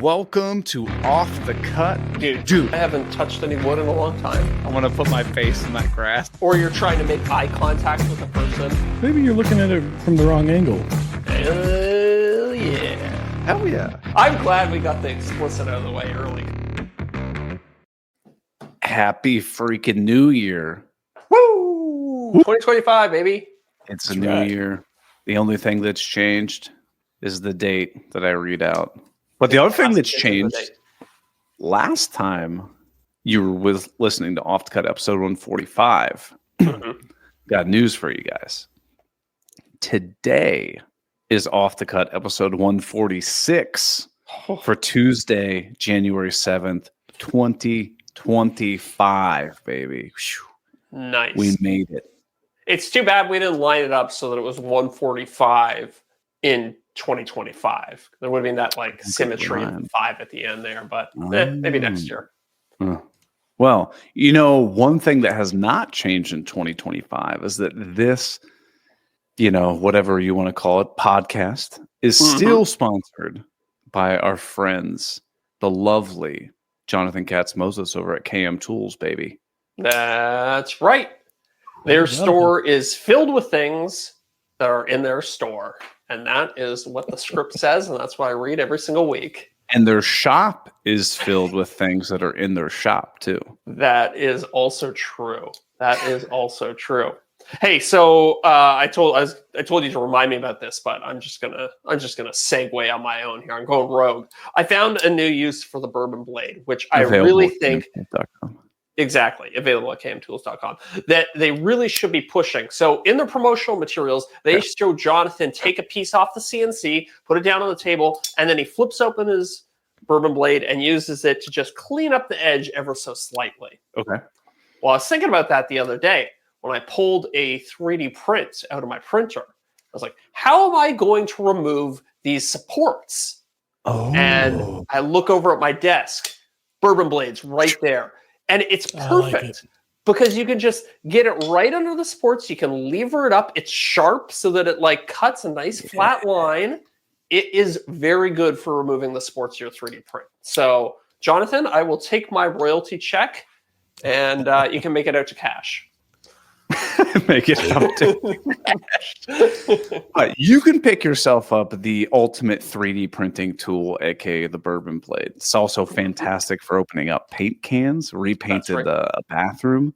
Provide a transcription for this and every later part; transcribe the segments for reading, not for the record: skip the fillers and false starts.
Welcome to Off the Cut. Dude, I haven't touched any wood in a long time. I want to put my face in that grass. Or you're trying to make eye contact with a person. Maybe you're looking at it from the wrong angle. Hell yeah. Hell yeah. I'm glad we got the explicit out of the way early. Happy freaking New Year. Woo! 2025, baby. It's a new year. The only thing that's changed is the date that I read out. But the other thing that's changed, last time you were listening to Off the Cut episode 145, got news for you guys. Today is Off the Cut episode 146 for Tuesday, January 7th, 2025, baby. Whew. Nice. We made it. It's too bad we didn't line it up so that it was 145 in 2025. There would have been that like symmetry of the 5 at the end there, but maybe next year. Well, you know, one thing that has not changed in 2025 is that this, you know, whatever you want to call it, podcast is still sponsored by our friends, the lovely Jonathan Katz-Moses over at KM Tools, baby. That's right. Their store is filled with things that are in their store. And that is what the script says, and that's what I read every single week. And their shop is filled with things that are in their shop, too. That is also true. Hey, so I told you to remind me about this, but I'm just gonna segue on my own here. I'm going rogue. I found a new use for the Bourbon Blade, which I really think exactly available at kmtools.com that they really should be pushing. So in the promotional materials, they show Jonathan take a piece off the CNC, put it down on the table, and then he flips open his Bourbon Blade and uses it to just clean up the edge ever so slightly. Okay. Well, I was thinking about that the other day when I pulled a 3D print out of my printer. I was like, how am I going to remove these supports? And I look over at my desk, Bourbon Blades right there. And it's perfect because you can just get it right under the supports. You can lever it up. It's sharp so that it like cuts a nice flat line. It is very good for removing the supports of your 3D print. So, Jonathan, I will take my royalty check and you can make it out to cash. Make it out to cash. You can pick yourself up the ultimate 3D printing tool, aka the Bourbon Blade. It's also fantastic for opening up paint cans, repainted a bathroom.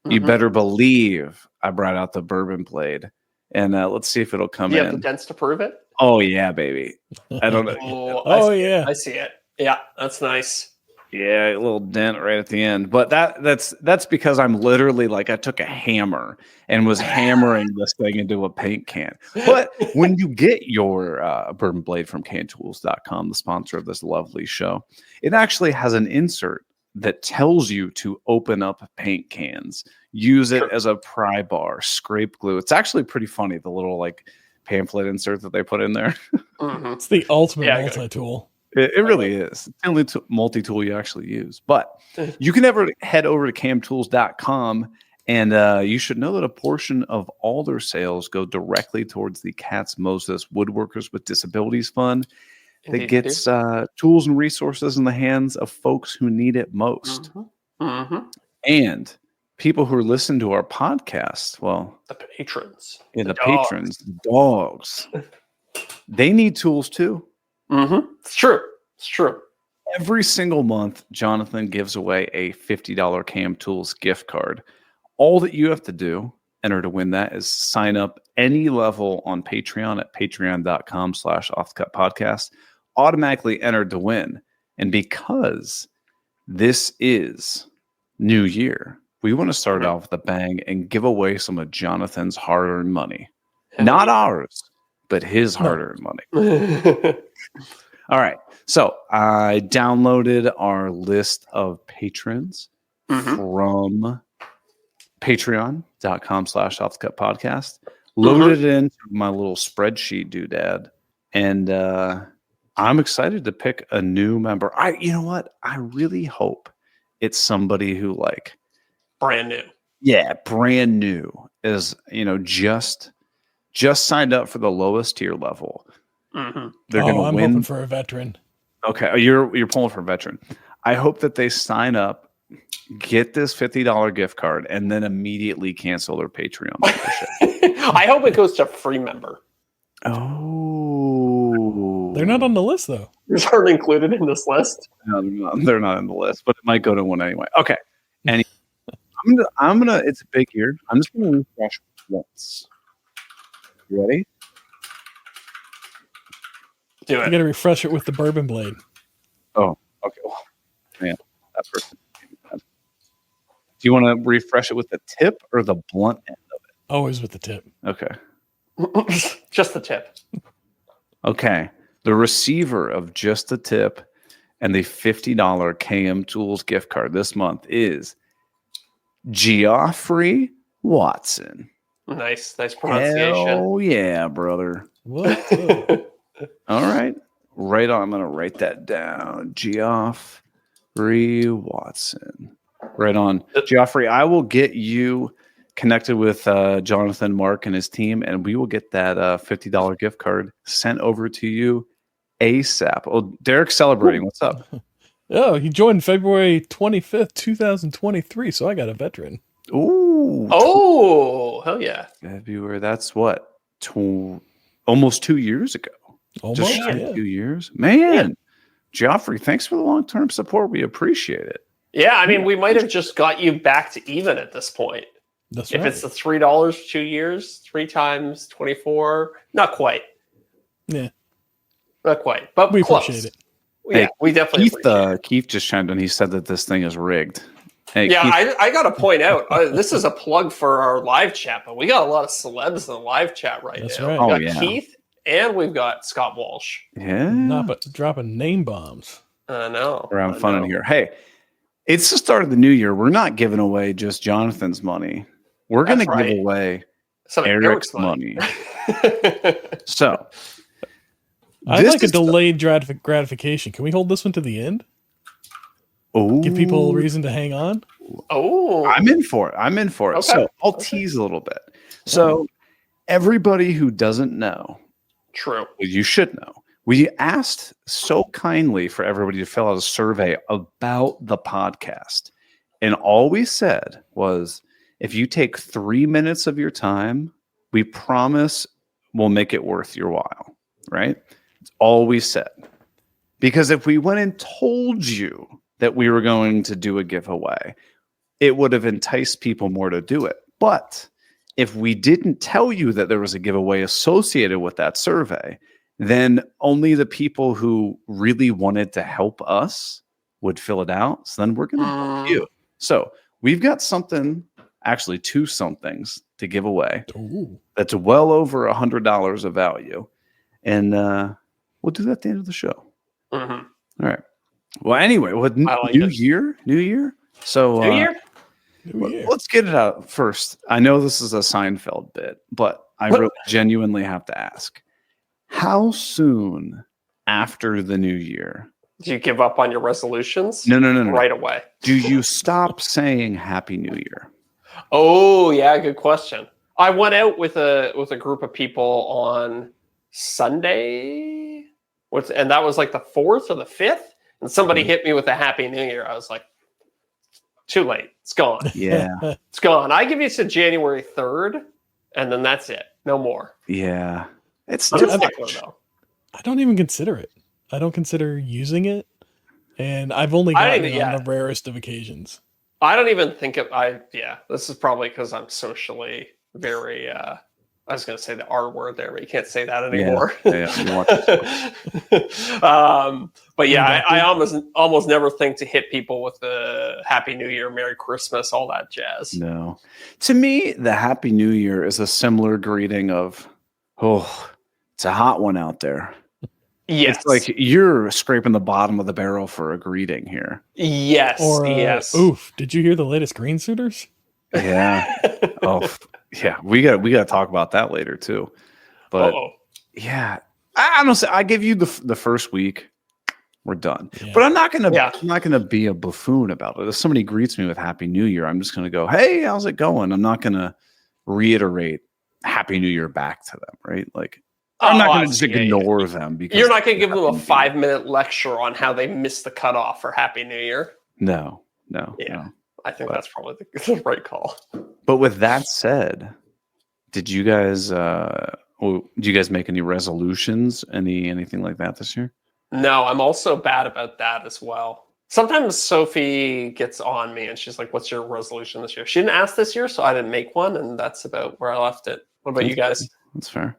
You better believe I brought out the Bourbon Blade. And let's see if it'll come in. You have the dents to prove it? Oh, yeah, baby. I don't know. I see it. Yeah, that's nice. Yeah, a little dent right at the end. But that's because I'm literally like I took a hammer and was hammering this thing into a paint can. But when you get your Bourbon Blade from kmtools.com, the sponsor of this lovely show, it actually has an insert that tells you to open up paint cans, use it as a pry bar, scrape glue. It's actually pretty funny, the little like pamphlet insert that they put in there. It's the ultimate multi-tool. It really is. It's the only multi-tool you actually use. But you can head over to kmtools.com, and you should know that a portion of all their sales go directly towards the Katz-Moses Woodworkers with Disabilities Fund that gets tools and resources in the hands of folks who need it most. And people who listen to our podcast, well, the patrons. Yeah, the patrons, the dogs, they need tools too. It's true. Every single month, Jonathan gives away a $50 KM Tools gift card. All that you have to do, enter to win that, is sign up any level on Patreon at patreon.com/offthecutpodcast. Automatically entered to win. And because this is New Year, we want to start off with a bang and give away some of Jonathan's hard-earned money. Not ours, but his hard-earned money. All right. So I downloaded our list of patrons from patreon.com/offthecutpodcast, loaded it into my little spreadsheet doodad, and I'm excited to pick a new member. You know what? I really hope it's somebody who like brand new. Yeah, brand new is, just signed up for the lowest tier level. They're going to win. I'm hoping for a veteran. Okay, you're pulling for veteran. I hope that they sign up, get this $50 gift card, and then immediately cancel their Patreon membership. I hope it goes to free member. Oh, They're not on the list though. These aren't included in this list. No, they're not on the list, but it might go to one anyway. Okay, and I'm gonna. It's a big year. I'm just gonna refresh once. You ready? Do You it. got to refresh it with the bourbon blade. Oh, okay. Well, man, that person. Do you want to refresh it with the tip or the blunt end of it? Always with the tip. Okay. Just the tip. Okay. The receiver of just the tip and the $50 KM Tools gift card this month is Geoffrey Watson. Nice pronunciation. Hell yeah, brother. What? All right. Right on. I'm going to write that down. Geoffrey Watson. Right on. Geoffrey, I will get you connected with Jonathan, Mark, and his team, and we will get that $50 gift card sent over to you ASAP. Oh, Derek celebrating. What's up? Oh, he joined February 25th, 2023, so I got a veteran. Ooh. Oh, hell yeah. February. That's what? Almost 2 years ago. Almost, Just yeah. 2 years. Man. Geoffrey, thanks for the long-term support. We appreciate it. Yeah, I mean, we might have just got you back to even at this point. That's If right. it's the $3 2 years, 3 times 24, not quite. Yeah. Not quite, but We close. appreciate it. Yeah, Hey, we definitely appreciate it. Keith just chimed in. He said that this thing is rigged. Hey, Yeah, Keith, I got to point out, this is a plug for our live chat, but we got a lot of celebs in the live chat right That's now. right. We've Oh, got yeah. Keith and we've got Scott Walsh. yeah. Dropping name bombs. I know. We're I having fun in know. here. Hey, it's the start of the new year. We're not giving away just Jonathan's money. We're going to That's right. give away Some of Eric's money. So, I this like a is- delayed gratification. Can we hold this one to the end? Oh, Give people a reason to hang on? Oh, I'm in for it. Okay. So I'll Okay. tease a little bit. So everybody who doesn't know, true. well, you should know. We asked so kindly for everybody to fill out a survey about the podcast. And all we said was, if you take 3 minutes of your time, we promise we'll make it worth your while. Right? It's all we said. Because if we went and told you that we were going to do a giveaway, it would have enticed people more to do it. But if we didn't tell you that there was a giveaway associated with that survey, then only the people who really wanted to help us would fill it out. So then we're going to help you. So we've got something, actually 2 somethings to give away. Ooh. That's well over $100 of value. And we'll do that at the end of the show. Mhm. All right. Well, anyway, with I like New it. Year. So New Year? New year. let's get it out first. I know this is a Seinfeld bit, but I really genuinely have to ask: how soon after the new year? Do you give up on your resolutions? No. Right away. Do you stop saying Happy New Year? Oh, yeah, good question. I went out with a group of people on Sunday. And that was like the 4th or the 5th, and somebody hit me with a Happy New Year. I was like, too late. It's gone. Yeah, It's gone. I give you to January 3rd, and then that's it. No more. yeah. It's I'm too a stickler, much. though. I don't even consider it. I don't consider using it. And I've only I gotten don't it even- on yeah. the rarest of occasions. I don't even think of this is probably because I'm socially very I was going to say the R word there, but you can't say that anymore. Yeah, you want But yeah, I almost never think to hit people with the Happy New Year, Merry Christmas, all that jazz. No. To me, the Happy New Year is a similar greeting of, oh, it's a hot one out there. Yes. It's like you're scraping the bottom of the barrel for a greeting here. Yes. Or, yes. oof, did you hear the latest Green Suiters? Yeah. Oh, yeah. We got to talk about that later too. But Uh-oh. yeah, I don't say I give you the first week, we're done. Yeah. But I'm not gonna Yeah. be a buffoon about it. If somebody greets me with Happy New Year, I'm just gonna go, hey, how's it going? I'm not gonna reiterate Happy New Year back to them, right? Like I'm not Oh, going I to just see. Yeah, yeah. ignore them because You're not going to give them a 5-minute lecture on how they missed the cutoff for Happy New Year. No. Yeah, I think But- that's probably the right call. But with that said, did you guys make any resolutions, anything like that this year? No, I'm also bad about that as well. Sometimes Sophie gets on me and she's like, "What's your resolution this year?" She didn't ask this year, so I didn't make one, and that's about where I left it. What about you guys? That's fair.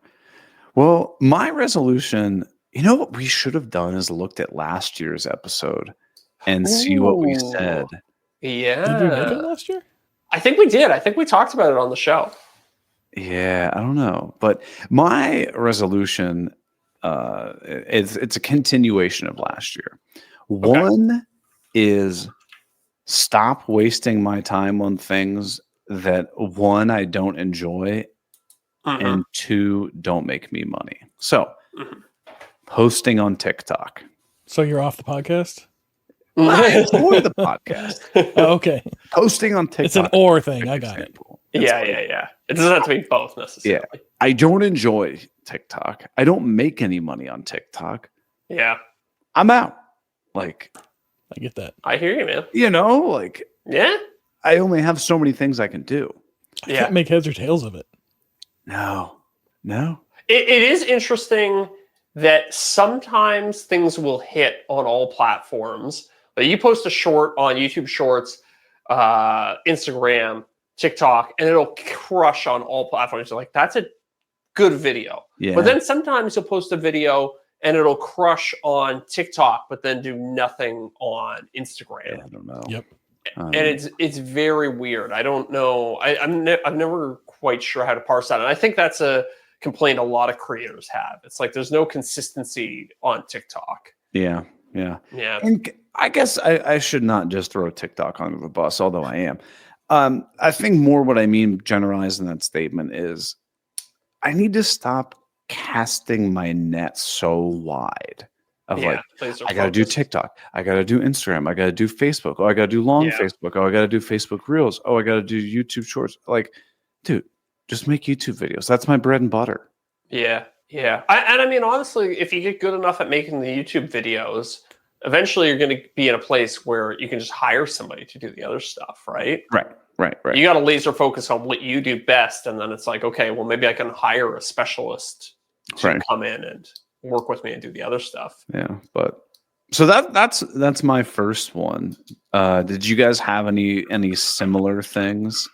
Well, my resolution, you know what we should have done is looked at last year's episode and see what we Ooh. said. Yeah. Did we make it last year? I think we did. I think we talked about it on the show. Yeah, I don't know, but my resolution, it's a continuation of last year. One is stop wasting my time on things that one, I don't enjoy, and two, don't make me money. So, posting on TikTok. So you're off the podcast? I enjoy the podcast. Oh, okay. Posting on TikTok. It's an or thing. I got it. Yeah. It doesn't have to be both necessarily. I don't enjoy TikTok. I don't make any money on TikTok. Yeah. I'm out. Like, I get that. I hear you, man. you know, like Yeah. I only have so many things I can do. I can't make heads or tails of it. No. It is interesting that sometimes things will hit on all platforms. But you post a short on YouTube Shorts, Instagram, TikTok, and it'll crush on all platforms. You're like, that's a good video. Yeah. But then sometimes you'll post a video and it'll crush on TikTok, but then do nothing on Instagram. Yeah, I don't know. Yep. And it's very weird. I don't know. I'm never quite sure how to parse that. And I think that's a complaint a lot of creators have. It's like there's no consistency on TikTok. Yeah. And I guess I should not just throw TikTok under the bus, although I am. I think more what I mean generalizing that statement is I need to stop casting my net so wide of like, I got to do TikTok. I got to do Instagram. I got to do Facebook. Oh, I got to do long Facebook. Oh, I got to do Facebook Reels. Oh, I got to do YouTube Shorts. Like, dude, just make YouTube videos. That's my bread and butter. Yeah. I mean, honestly, if you get good enough at making the YouTube videos, eventually you're going to be in a place where you can just hire somebody to do the other stuff, right? Right. You got to laser focus on what you do best, and then it's like, okay, well, maybe I can hire a specialist to come in and work with me and do the other stuff. Yeah, but so that's my first one. Did you guys have any similar things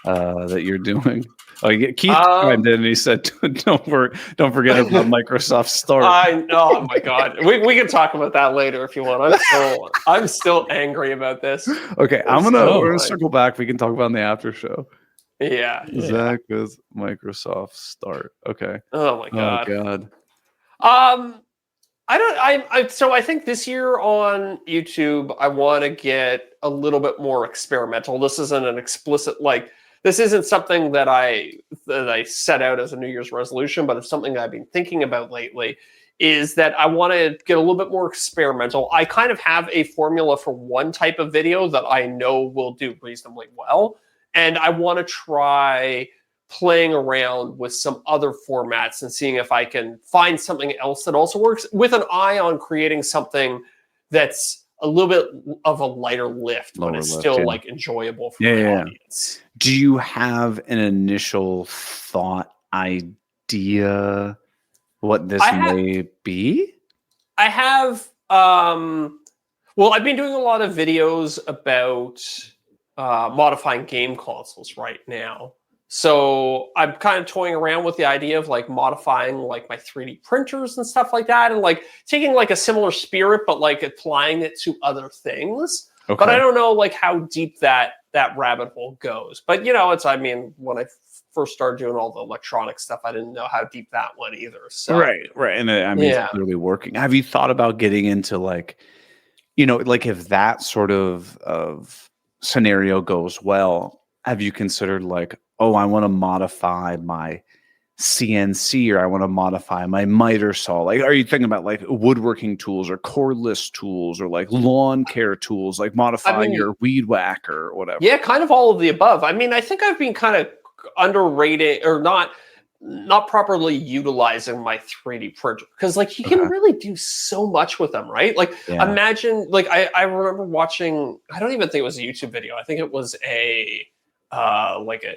that you're doing? Oh, Keith chimed in and he said, "Don't forget about Microsoft Start." Oh my God, we can talk about that later if you want. I'm still angry about this. Okay, we're gonna circle back. We can talk about in the after show. Yeah. Zach with Microsoft Start. Okay. Oh my God. Oh God. So I think this year on YouTube, I want to get a little bit more experimental. This isn't an explicit this isn't something that I set out as a New Year's resolution, but it's something that I've been thinking about lately, is that I want to get a little bit more experimental. I kind of have a formula for one type of video that I know will do reasonably well, and I want to try playing around with some other formats and seeing if I can find something else that also works, with an eye on creating something that's a little bit of a lighter lift, but it's still like enjoyable for the audience. Do you have an initial thought idea what this may be? I have. Well, I've been doing a lot of videos about modifying game consoles right now. So I'm kind of toying around with the idea of like modifying like my 3D printers and stuff like that, and like taking like a similar spirit, but like applying it to other things. Okay. But I don't know like how deep that rabbit hole goes. But you know, when I first started doing all the electronic stuff, I didn't know how deep that went either. So right. And it's clearly working. Have you thought about getting into like, you know, like if that sort of scenario goes well, have you considered like, oh, I want to modify my CNC, or I want to modify my miter saw? Like, are you thinking about like woodworking tools or cordless tools or like lawn care tools, like modifying your weed whacker or whatever? Yeah, kind of all of the above. I mean, I think I've been kind of underrated or not not properly utilizing my 3D printer, because like you can really do so much with them, right? Like imagine, like I remember watching, I don't even think it was a YouTube video, I think it was a like a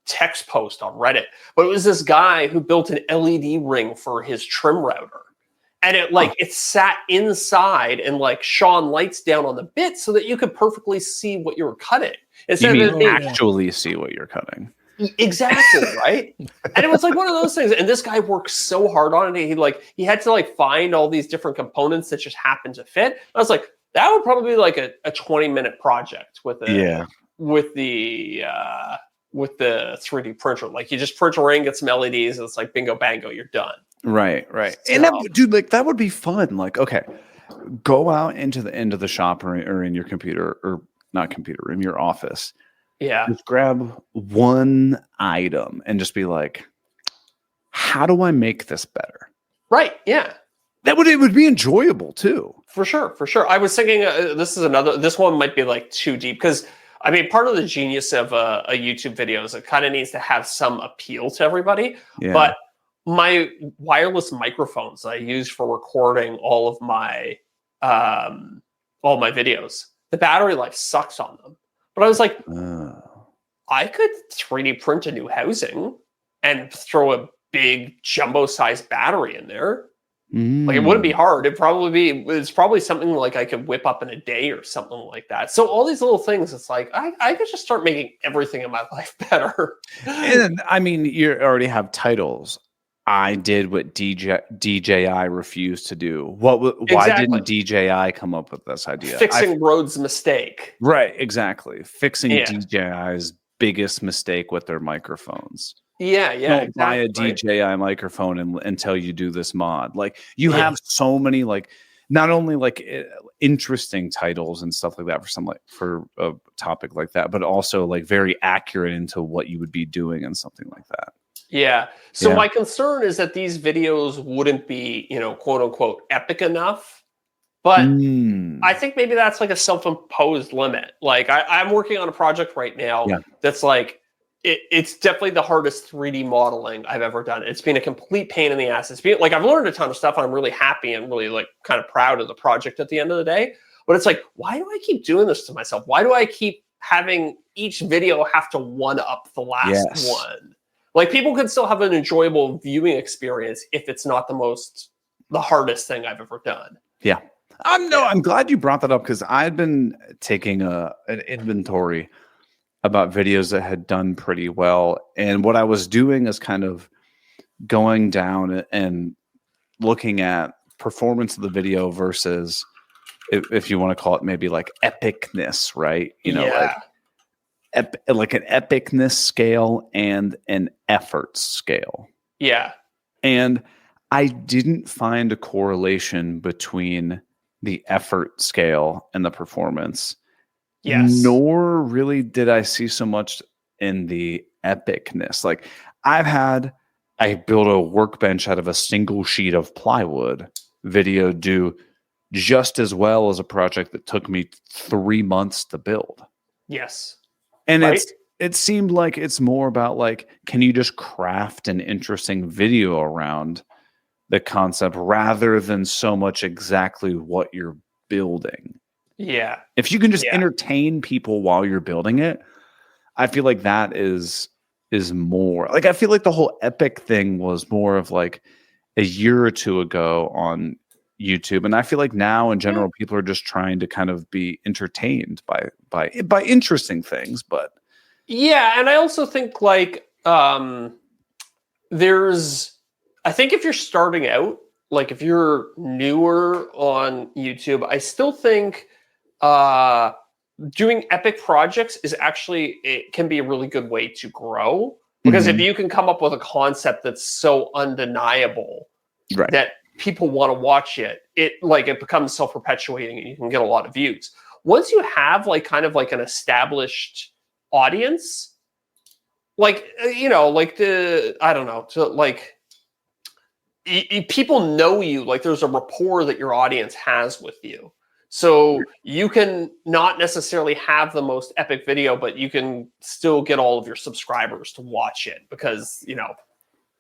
text post on Reddit, but it was this guy who built an LED ring for his trim router, and it like it sat inside and like shone lights down on the bit so that you could perfectly see what you were cutting. Instead of actually see what you're cutting. Exactly, right? And it was like one of those things. And this guy worked so hard on it. He had to like find all these different components that just happened to fit. I was like, that would probably be like a 20-minute project with the 3D printer. Like you just print a ring, get some LEDs, and it's like bingo bango, you're done. Right. So, and dude, like that would be fun. Like, okay, go out into the shop or in your computer, or not computer, in your office. Yeah. Just grab one item and just be like, how do I make this better? Right. Yeah. It would be enjoyable too. For sure. I was thinking this one might be like too deep, because I mean, part of the genius of a YouTube video is it kind of needs to have some appeal to everybody. Yeah. But my wireless microphones I use for recording all of my videos, the battery life sucks on them. But I was like, I could 3D print a new housing and throw a big jumbo-sized battery in there. Like it wouldn't be hard. It's probably something like I could whip up in a day or something like that. So all these little things, it's like I could just start making everything in my life better. And I mean, you already have titles. I did what DJI refused to do. Why didn't DJI come up with this idea? Fixing Rhodes' mistake. Right, exactly. Fixing DJI's biggest mistake with their microphones. Yeah, Don't buy a DJI microphone until you do this mod. Like you have so many like not only like interesting titles and stuff like that for a topic like that, but also like very accurate into what you would be doing and something like that. Yeah. So my concern is that these videos wouldn't be, quote unquote, epic enough. But I think maybe that's like a self-imposed limit. Like I'm working on a project right now that's like, it's definitely the hardest 3D modeling I've ever done. It's been a complete pain in the ass. It's been like, I've learned a ton of stuff and I'm really happy and really like kind of proud of the project at the end of the day. But it's like, why do I keep doing this to myself? Why do I keep having each video have to one up the last one? Like people can still have an enjoyable viewing experience if it's not the hardest thing I've ever done. Yeah. I'm glad you brought that up, because I'd been taking an inventory about videos that had done pretty well. And what I was doing is kind of going down and looking at performance of the video versus, if you want to call it maybe like epicness, right? Like an epicness scale and an effort scale. Yeah. And I didn't find a correlation between the effort scale and the performance. Yes. Nor really did I see so much in the epicness. Like I built a workbench out of a single sheet of plywood. Video do just as well as a project that took me 3 months to build. Yes. And it seemed like it's more about like, can you just craft an interesting video around the concept rather than so much exactly what you're building. Yeah. If you can just entertain people while you're building it, I feel like that is more. Like I feel like the whole epic thing was more of like a year or two ago on YouTube, and I feel like now in general people are just trying to kind of be entertained by interesting things. But and I also think like I think if you're starting out, like if you're newer on YouTube, I still think doing epic projects it can be a really good way to grow, because if you can come up with a concept that's so undeniable that people want to watch it becomes self-perpetuating and you can get a lot of views. Once you have like kind of like an established audience, people know you, like there's a rapport that your audience has with you. So you can not necessarily have the most epic video, but you can still get all of your subscribers to watch it because,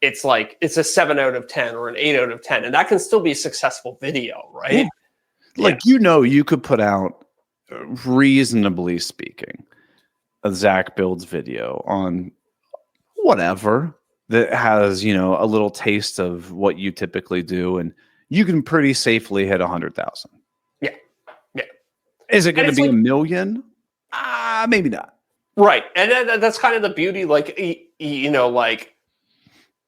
it's like it's a 7 out of 10 or an 8 out of 10, and that can still be a successful video, right? Like, you could put out, reasonably speaking, a Zach Builds video on whatever that has, a little taste of what you typically do, and you can pretty safely hit 100,000. Yeah. Is it going to be a million? Maybe not. Right. And that's kind of the beauty. Like, like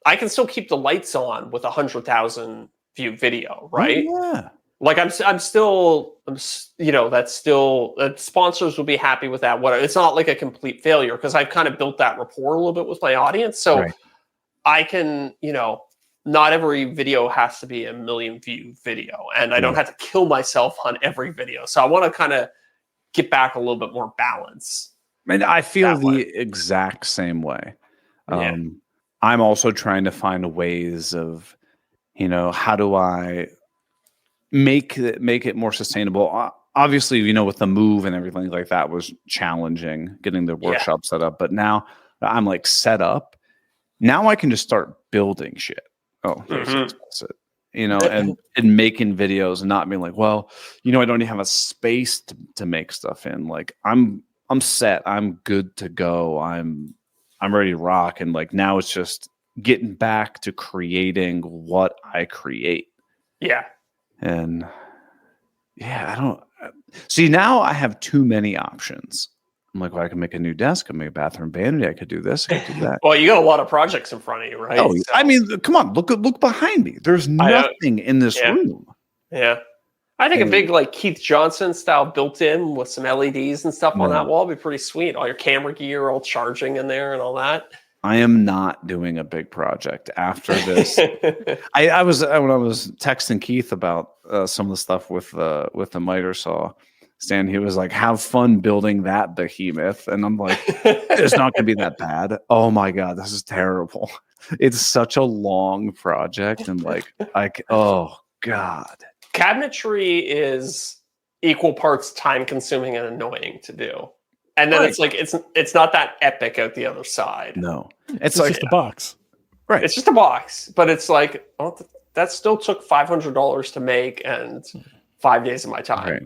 I can still keep the lights on with 100,000 view video, right? Oh, yeah. Like that's still, that sponsors will be happy with that. It's not like a complete failure because I've kind of built that rapport a little bit with my audience. So I can, not every video has to be a million view video, and I don't have to kill myself on every video. So I want to kind of get back a little bit more balance. And I feel the exact same way. I'm also trying to find ways of, how do I make it more sustainable? Obviously, with the move and everything like that was challenging getting the workshop set up. But now I'm like set up. Now I can just start building shit. Oh, that's it. And making videos and not being like, well, I don't even have a space to make stuff in. Like I'm set. I'm good to go. I'm ready to rock. And like now it's just getting back to creating what I create. Yeah. And I don't see now I have too many options. I'm like, well, I can make a new desk, I can make a bathroom vanity, I could do this, I could do that. Well, you got a lot of projects in front of you, right? Oh, so. I mean, come on, look behind me. There's nothing in this room. Yeah. I think a big like Keith Johnson style built in with some LEDs and stuff on that wall would be pretty sweet. All your camera gear all charging in there and all that. I am not doing a big project after this. I was when I was texting Keith about some of the stuff with the miter saw stand. He was like, "Have fun building that behemoth," and I'm like, "It's not going to be that bad." Oh my god, this is terrible. It's such a long project, and oh god, cabinetry is equal parts time consuming and annoying to do. And then it's like it's not that epic out the other side. No, it's like just a box, right? It's just a box, but it's like that still took $500 to make and 5 days of my time. Right.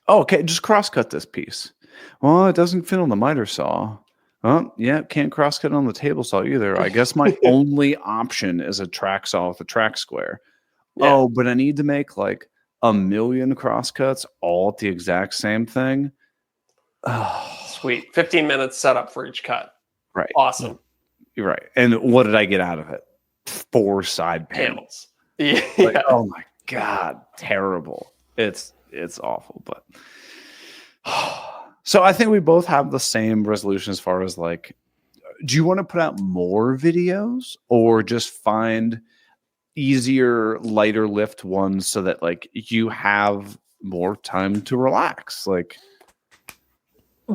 Oh, okay, just cross cut this piece. Well, it doesn't fit on the miter saw. Well, yeah, can't cross cut on the table saw either. I guess my only option is a track saw with a track square. Yeah. Oh, but I need to make like 1 million cross cuts all at the exact same thing. Oh. Sweet. 15 minutes setup for each cut. Right. Awesome. You're right. And what did I get out of it? 4 side panels. Yeah. Oh my god, terrible. It's awful. But so I think we both have the same resolution as far as like, do you want to put out more videos or just find easier, lighter lift ones so that like you have more time to relax? Like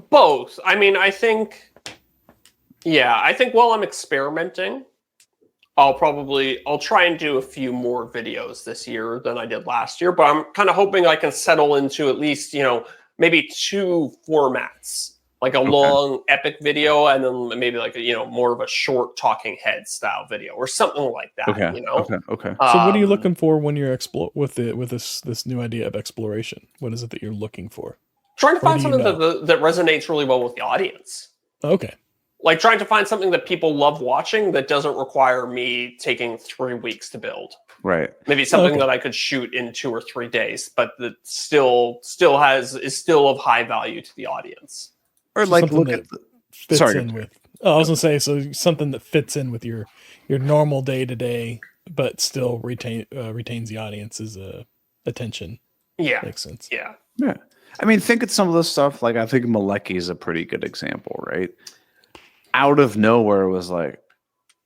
both. I mean, I think while I'm experimenting, I'll try and do a few more videos this year than I did last year, but I'm kind of hoping I can settle into at least, maybe 2 formats, like a long epic video and then maybe like more of a short talking head style video or something like that. Okay. So what are you looking for when you're with this new idea of exploration? What is it that you're looking for? Trying to find something that resonates really well with the audience. Okay. Like trying to find something that people love watching that doesn't require me taking 3 weeks to build. Right. Maybe something that I could shoot in 2 or 3 days, but that still is still of high value to the audience. Or so like look at fits in with. I was gonna say something that fits in with your normal day to day, but still retains the audience's attention. Yeah, makes sense. Yeah. I mean, think of some of the stuff. Like I think Malecki is a pretty good example, right? Out of nowhere was like,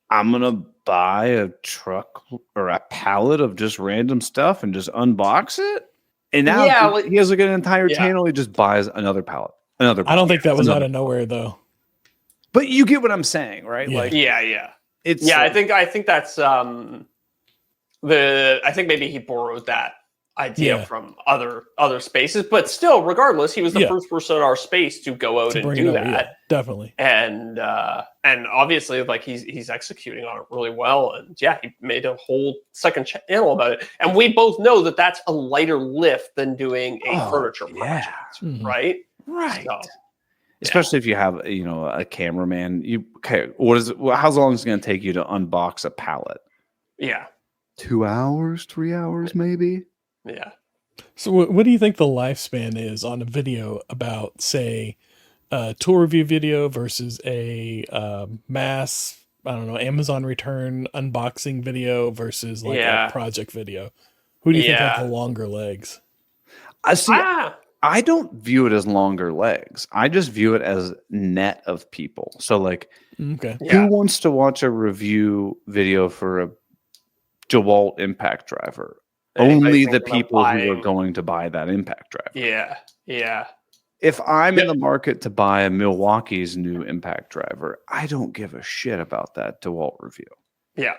I'm gonna buy a truck or a pallet of just random stuff and just unbox it. And now he has like an entire channel. He just buys another pallet. I don't think that was out of nowhere though. But you get what I'm saying, right? Yeah. Like, It's I think that's I think maybe he borrowed that idea Yeah. from other spaces, but still, regardless, he was the Yeah. first person in our space to go out To and bring do it over, that. yeah, definitely. And obviously, like he's executing on it really well, and yeah, he made a whole second channel about it. And we both know that that's a lighter lift than doing a furniture project, Mhm. right? Right. So, Especially if you have, a cameraman. How long is it going to take you to unbox a pallet? yeah, 2 hours, 3 hours, maybe. yeah. So what do you think the lifespan is on a video about, say, a tool review video versus a mass, I don't know, Amazon return unboxing video versus like a project video? Who do you think have the longer legs? I see. I don't view it as longer legs. I just view it as net of people. So like, Okay. who wants to watch a review video for a DeWalt impact driver? Only the people who are going to buy that impact driver. Yeah, yeah. If I'm in the market to buy a Milwaukee's new impact driver, I don't give a shit about that DeWalt review. Yeah.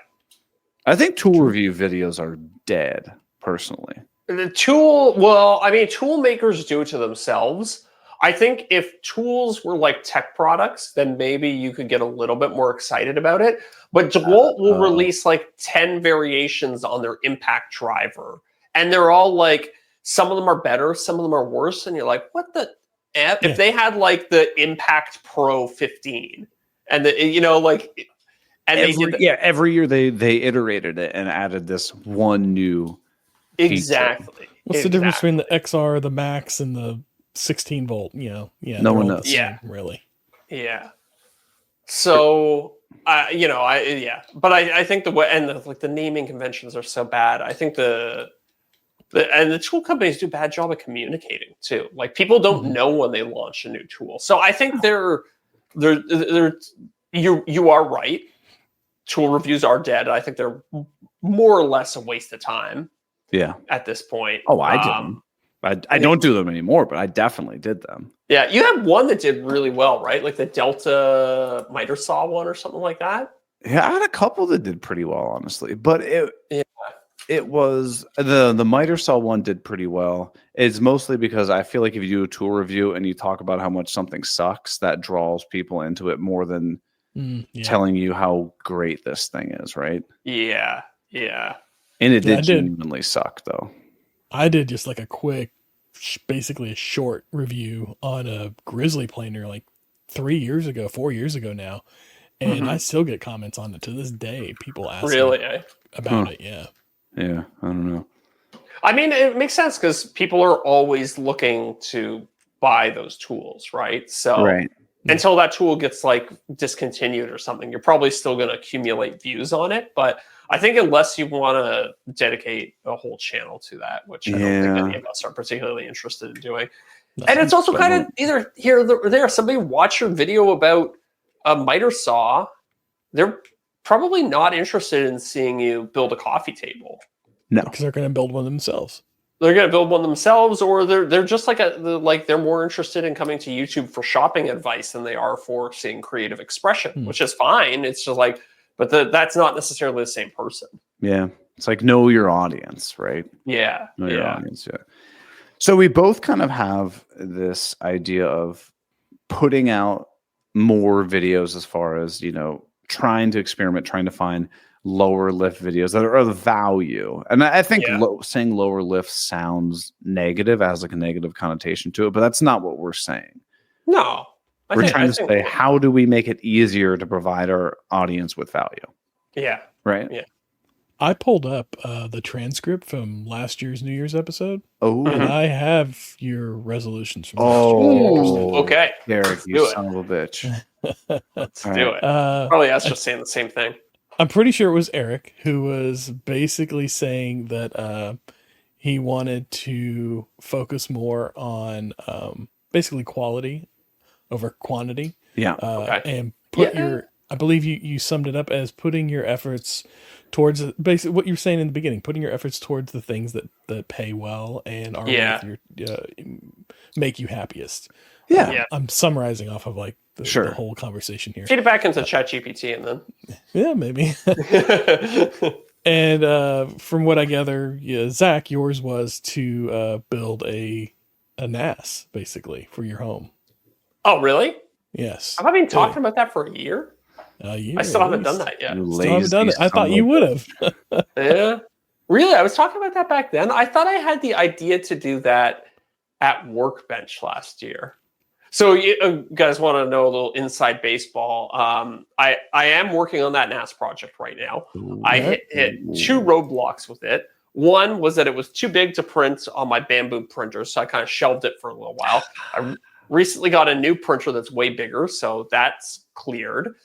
I think tool review videos are dead, personally. The tool makers do it to themselves. I think if tools were like tech products, then maybe you could get a little bit more excited about it. But DeWalt will release like 10 variations on their impact driver. And they're all like, some of them are better, some of them are worse. And you're like, what the F? If they had like the Impact Pro 15 and every year they iterated it and added this one new exactly. What's the difference between the XR, the Max, and the 16 volt? No one knows. Really. Yeah. So but I think the naming conventions are so bad. I think the tool companies do a bad job of communicating too. Like people don't know when they launch a new tool. So I think you are right. Tool reviews are dead. I think they're more or less a waste of time. Yeah. At this point. Oh, I did them. I don't do them anymore, but I definitely did them. Yeah, you had one that did really well, right? Like the Delta miter saw one or something like that. Yeah, I had a couple that did pretty well, honestly. But it was the miter saw one did pretty well. It's mostly because I feel like if you do a tool review and you talk about how much something sucks, that draws people into it more than telling you how great this thing is, right? Yeah, yeah. And it did genuinely suck, though. I did just like a quick, basically a short review on a Grizzly planer like 4 years ago now. And I still get comments on it to this day. People ask me about it. Yeah. Yeah. I don't know. I mean, it makes sense because people are always looking to buy those tools, right? So until that tool gets like discontinued or something, you're probably still going to accumulate views on it. But I think unless you want to dedicate a whole channel to that, which I don't think any of us are particularly interested in doing. And it's also kind of either here or there. Somebody watch your video about a miter saw. They're probably not interested in seeing you build a coffee table. No, because they're going to build one themselves. They're going to build one themselves, or they're just like they're more interested in coming to YouTube for shopping advice than they are for seeing creative expression, which is fine. It's just like. But that's not necessarily the same person. Yeah. It's like know your audience, right? Yeah. Know your audience, yeah. So we both kind of have this idea of putting out more videos as far as, trying to experiment, trying to find lower lift videos that are of value. And I think saying lower lift sounds negative, has like a negative connotation to it, but that's not what we're saying. No. We're trying to say, how do we make it easier to provide our audience with value? Yeah. Right? Yeah. I pulled up the transcript from last year's New Year's episode. Oh. And I have your resolutions from last year. Okay. Deric, you son of a bitch. Let's do it. Probably us just saying the same thing. I'm pretty sure it was Eric who was basically saying that he wanted to focus more on basically quality over quantity. Yeah. And put I believe you summed it up as putting your efforts towards basically what you were saying in the beginning, putting your efforts towards the things that pay well and are make you happiest. I'm summarizing off of like the whole conversation here. Feed it back into ChatGPT and then. Yeah, maybe. And from what I gather, yeah, Zach, yours was to build a NAS basically for your home. Oh, really? Yes. Have I been talking about that for a year? A year I still at haven't done least. that yet. You Still haven't done lazy it. I thought son you of would a- have. Yeah. Really? I was talking about that back then. I thought I had the idea to do that at Workbench last year. So you guys want to know a little inside baseball? I am working on that NAS project right now. I hit two roadblocks with it. One was that it was too big to print on my Bamboo printer, so I kind of shelved it for a little while. I recently got a new printer that's way bigger, so that's cleared.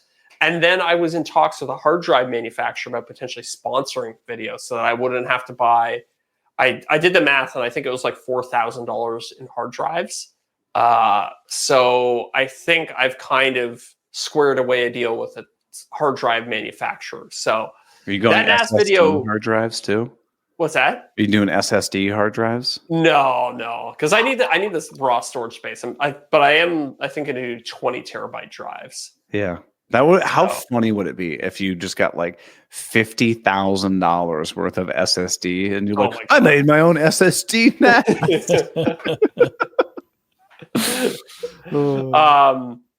And then I was in talks with a hard drive manufacturer about potentially sponsoring videos so that I wouldn't have to buy. I did the math, and I think it was like $4,000 in hard drives. So I think I've kind of squared away a deal with a hard drive manufacturer. So Are you going that NAS SSD video- hard drives too? what's that? Are you doing SSD hard drives? No, because I need this raw storage space. But I think going to do 20 terabyte drives. Yeah. That would. How So- funny would it be if you just got like $50,000 worth of SSD and you're Oh like, my I God. made my own SSD now.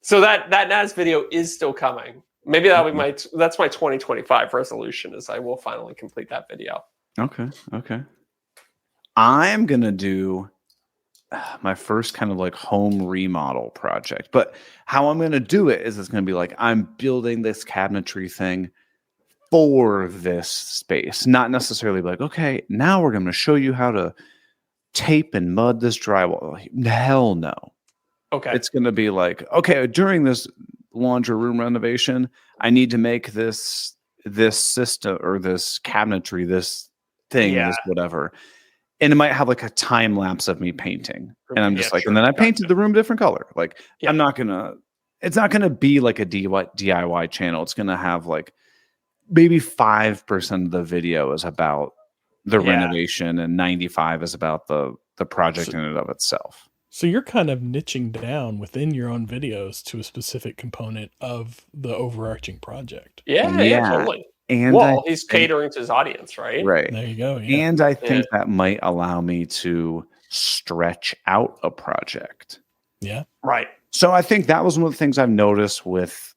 So that NAS video is still coming. Maybe that'll be that's my 2025 resolution is I will finally complete that video. Okay. I'm gonna do my first kind of like home remodel project, but how I'm gonna do it is it's gonna be like I'm building this cabinetry thing for this space, not necessarily like, okay, now we're gonna show you how to tape and mud this drywall. Hell no. Okay. It's going to be like, okay, during this laundry room renovation, I need to make this system or this cabinetry, this thing, this whatever. And it might have like a time lapse of me painting. And I'm just like, sure. and then I painted the room a different color. Like, Yeah. it's not going to be like a DIY channel. It's going to have like maybe 5% of the video is about the renovation and 95 is about the project in and of itself. So you're kind of niching down within your own videos to a specific component of the overarching project. Yeah, totally. And he's catering to his audience, right? Right. There you go. Yeah. And I think that might allow me to stretch out a project. Yeah. Right. So I think that was one of the things I've noticed with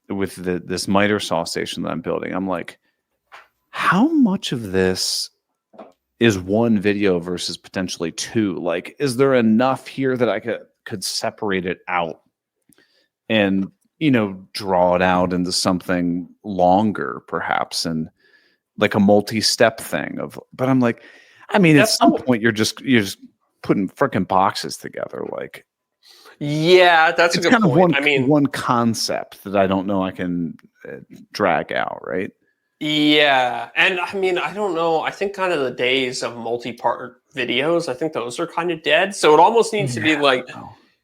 this miter saw station that I'm building. I'm like, how much of this is one video versus potentially two? Like, is there enough here that I could separate it out and, draw it out into something longer, perhaps, and like a multi-step thing but I'm like, I mean, at some point you're just putting freaking boxes together. Like, yeah, that's a good kind point. of one concept that I don't know I can drag out, right? Yeah. And I mean, I don't know. I think kind of the days of multi-part videos, I think those are kind of dead. So it almost needs to be like,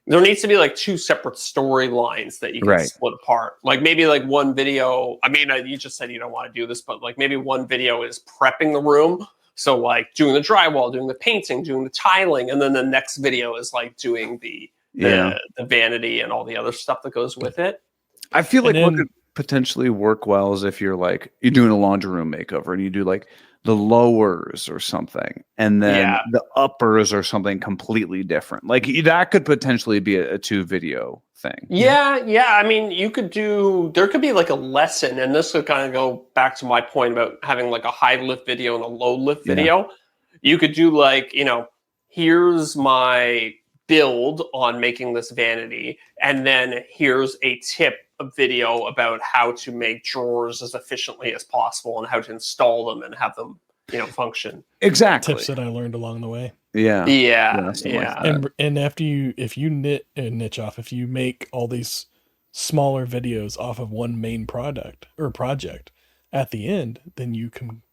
there needs to be like two separate storylines that you can split apart. Like maybe like one video. I mean, you just said you don't want to do this, but like maybe one video is prepping the room. So like doing the drywall, doing the painting, doing the tiling. And then the next video is like doing the vanity and all the other stuff that goes with it. I feel like what could potentially work well is if you're doing a laundry room makeover and you do like the lowers or something, and then the uppers or something completely different. Like that could potentially be a 2 video thing. Yeah. I mean, there could be like a lesson, and this would kind of go back to my point about having like a high lift video and a low lift video. You could do like, here's my build on making this vanity, and then here's a tip video about how to make drawers as efficiently as possible and how to install them and have them, function. Exactly. Tips that I learned along the way. Yeah. And if you niche off, if you make all these smaller videos off of one main product or project at the end, then you can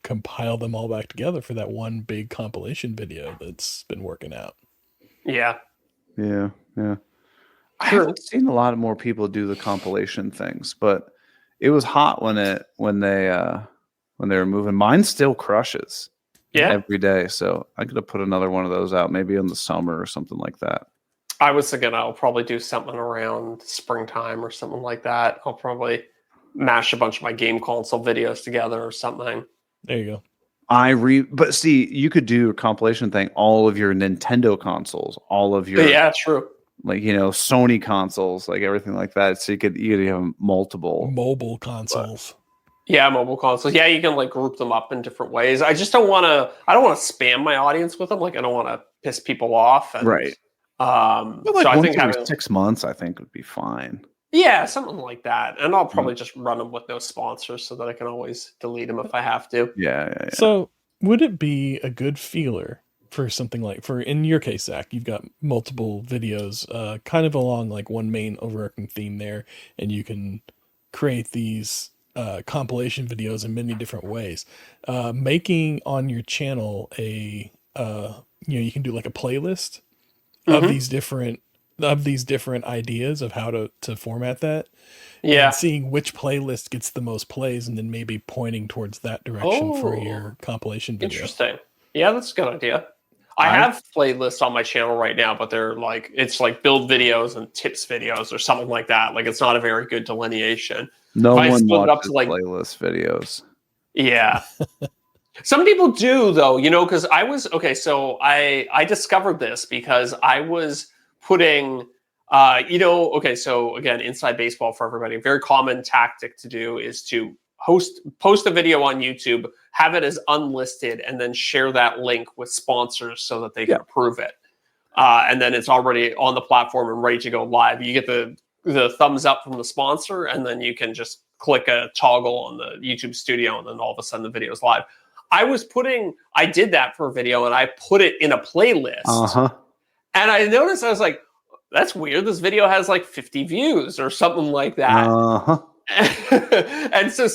compile them all back together for that one big compilation video that's been working out. Yeah. I haven't seen a lot more people do the compilation things, but it was hot when they were moving. Mine still crushes every day, so I could have put another one of those out maybe in the summer or something like that. I was thinking I'll probably do something around springtime or something like that. I'll probably mash a bunch of my game console videos together or something. There you go. But see, you could do a compilation thing, all of your Nintendo consoles, all of your Yeah, true. like, Sony consoles, like everything like that. So you could have multiple mobile consoles. Yeah, mobile consoles. Yeah, you can like group them up in different ways. I just don't want to. I don't want to spam my audience with them. Like, I don't want to piss people off. And, right. But like so I once think every having 6 months, I think would be fine. yeah, something like that. And I'll probably just run them with no sponsors so that I can always delete them if I have to. Yeah. So would it be a good feeler for something like, for in your case, Zach, you've got multiple videos kind of along like one main overarching theme there, and you can create these compilation videos in many different ways. Making on your channel you can do like a playlist of these different ideas of how to format that. Yeah. And seeing which playlist gets the most plays, and then maybe pointing towards that direction for your compilation video. Interesting. Yeah, that's a good idea. I have playlists on my channel right now, but they're like, it's like build videos and tips videos or something like that. Like, it's not a very good delineation. No If I one split it up watches to, like, playlist videos. Yeah. Some people do, though, because I was okay. So I discovered this because I was putting, okay. So again, inside baseball for everybody, a very common tactic to do is to post a video on YouTube, have it as unlisted, and then share that link with sponsors so that they can approve it. And then it's already on the platform and ready to go live. You get the thumbs up from the sponsor, and then you can just click a toggle on the YouTube studio, and then all of a sudden the video is live. I did that for a video, and I put it in a playlist. And I noticed, I was like, that's weird. This video has like 50 views or something like that. And so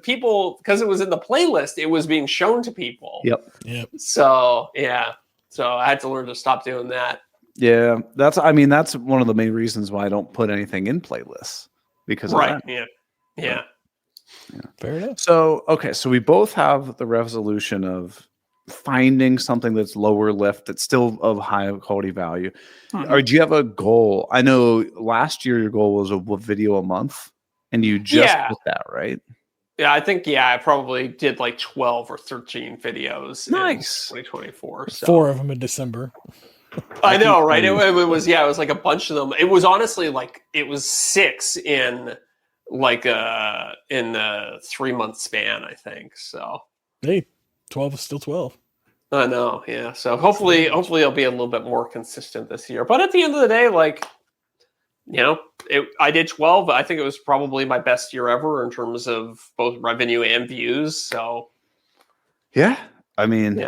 people, because it was in the playlist, it was being shown to people. Yep. So, yeah. So I had to learn to stop doing that. Yeah. That's one of the main reasons why I don't put anything in playlists, because of that. Yeah. Fair enough. So, okay. So we both have the resolution of finding something that's lower lift that's still of high quality value. Or do you have a goal? I know last year your goal was a video a month, and you just hit that, right? Yeah, I think I probably did like 12 or 13 videos in 2024. So. 4 of them in December. I know, right? It was like a bunch of them. It was honestly like it was 6 in like a 3-month span, I think. So hey, 12 is still 12. I know, yeah. So hopefully I'll be a little bit more consistent this year. But at the end of the day, like, I did 12. I think it was probably my best year ever in terms of both revenue and views. So Yeah. I mean,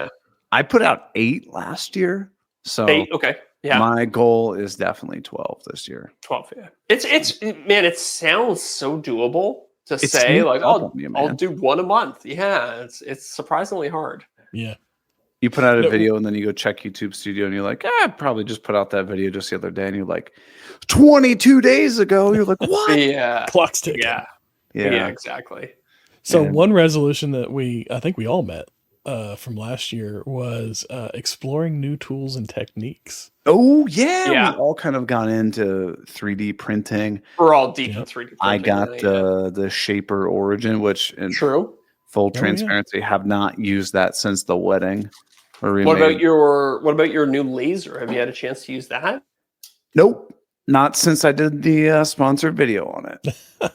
I put out 8 last year. So 8, okay. Yeah. My goal is definitely 12 this year. 12, yeah. It's man, it sounds so doable to say, like, I'll do 1 a month. Yeah, it's surprisingly hard. Yeah. You put out a video and then you go check YouTube Studio and you're like, I probably just put out that video just the other day, and you're like, 22 days ago. You're like, what? Yeah. Clock's ticking. Yeah, exactly. So one resolution that I think we all met from last year was exploring new tools and techniques. Oh, yeah. We all kind of gone into 3D printing. We're all deep in 3D printing. I got the Shaper Origin, which full transparency, have not used that since the wedding. What about your new laser? Have you had a chance to use that? Nope. Not since I did the sponsored video on it.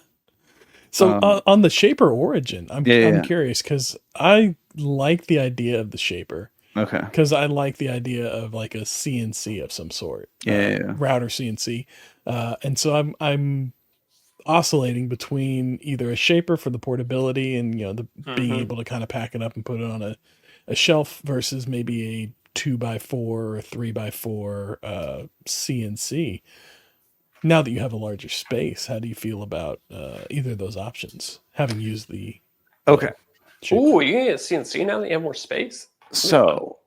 So on the Shaper Origin, I'm curious because I like the idea of the Shaper. Okay. Because I like the idea of like a CNC of some sort. Router CNC. And so I'm oscillating between either a Shaper for the portability and being able to kind of pack it up and put it on a shelf versus maybe a 2x4 or 3x4 CNC. Now that you have a larger space, how do you feel about either of those options, having used the Shaper? Ooh, you can get CNC now that you have more space? So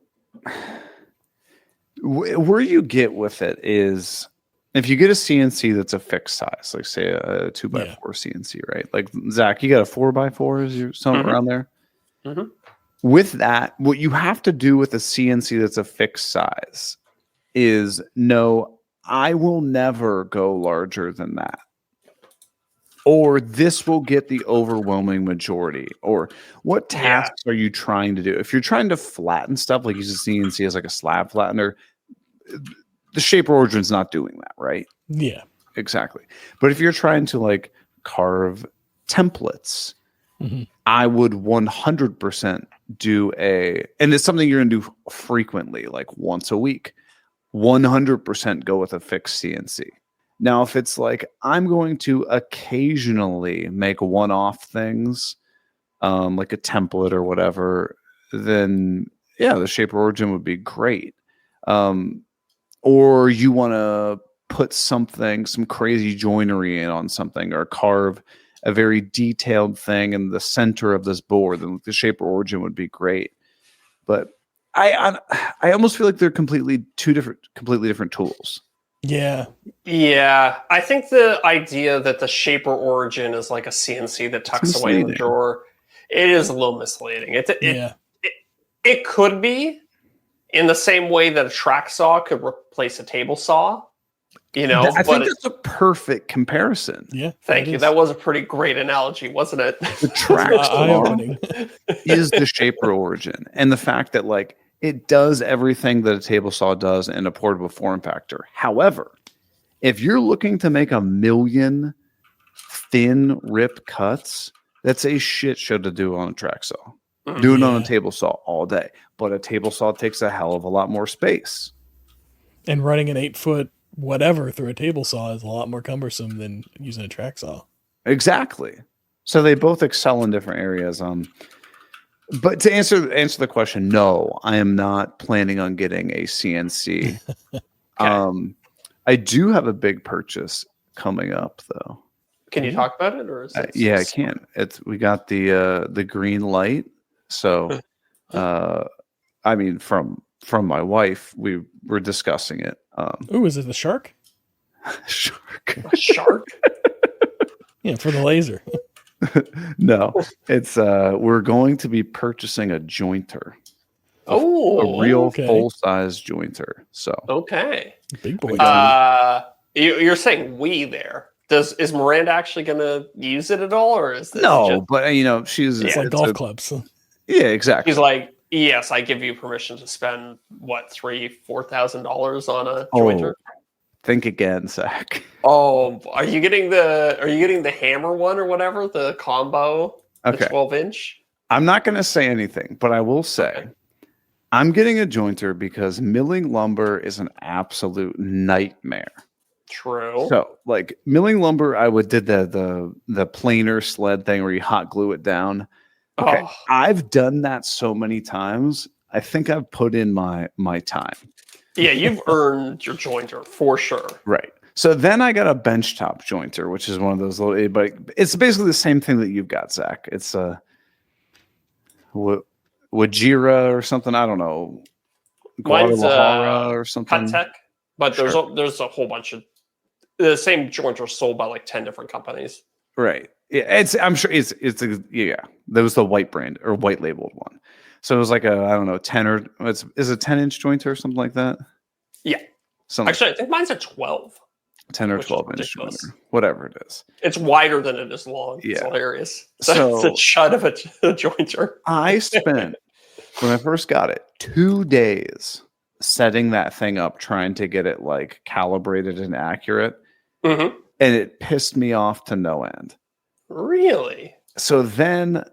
where you get with it is if you get a CNC that's a fixed size, like say a 2x4 CNC, right? Like Zach, you got a 4x4, is you something around there? Mm-hmm. With that, what you have to do with a CNC that's a fixed size is I will never go larger than that. or this will get the overwhelming majority, or what tasks are you trying to do? If you're trying to flatten stuff, like use a CNC as like a slab flattener, the Shaper Origin's not doing that, right? Yeah. Exactly. But if you're trying to like carve templates, I would 100% do and it's something you're going to do frequently, like once a week, 100% go with a fixed CNC. Now, if it's like, I'm going to occasionally make one-off things, like a template or whatever, then yeah, the Shaper Origin would be great. Or you want to put some crazy joinery in on something, or carve a very detailed thing in the center of this board, then the Shaper Origin would be great. But I almost feel like they're completely different tools. Yeah. I think the idea that the Shaper Origin is like a CNC that tucks away in the drawer, it is a little misleading. It could be in the same way that a track saw could replace a table saw. I think that's a perfect comparison. Yeah. Thank you. That was a pretty great analogy, wasn't it? The track saw is the Shaper Origin, and the fact that like it does everything that a table saw does in a portable form factor. However, if you're looking to make 1 million thin rip cuts, that's a shit show to do on a track saw. Do it on a table saw all day, but a table saw takes a hell of a lot more space. And running an 8-foot whatever through a table saw is a lot more cumbersome than using a track saw. Exactly. So they both excel in different areas. But to answer the question, no, I am not planning on getting a CNC. Okay. I do have a big purchase coming up, though. Can you talk about it, or is it yeah, I can. We got the green light. So, I mean, from my wife, we were discussing it. Is it the shark? Shark. A shark? Yeah, for the laser. No, it's we're going to be purchasing a jointer. Oh, a real full-size jointer. So big boy. You're saying we there. Is Miranda actually going to use it at all, or is this but she's it's like golf clubs. Yeah, exactly. She's like, yes, I give you permission to spend what $3,000-$4,000 on a jointer. Think again, Zach. Oh, are you getting the hammer one or whatever, the combo, the 12-inch? I'm not going to say anything, but I will say I'm getting a jointer because milling lumber is an absolute nightmare. True. So, like milling lumber, I did the planer sled thing where you hot glue it down. Okay, I've done that so many times. I think I've put in my time. Yeah, you've earned your jointer for sure. Right. So then I got a benchtop jointer, which is one of those little, but it's basically the same thing that you've got, Zach. It's a Wajira or something. I don't know. Guadalajara or something. Patek, but there's a whole bunch of the same jointer sold by like 10 different companies. Right. Yeah, I'm sure it's that was the white brand or white labeled one. So it was like I don't know, 10 or is a 10-inch jointer or something like that? Yeah. Actually, I think mine's a 12. 10 or 12-inch jointer, whatever it is. It's wider than it is long. Yeah. It's hilarious. So it's a chud of a jointer. I spent, when I first got it, 2 days setting that thing up, trying to get it like calibrated and accurate. Mm-hmm. And it pissed me off to no end. Really? So then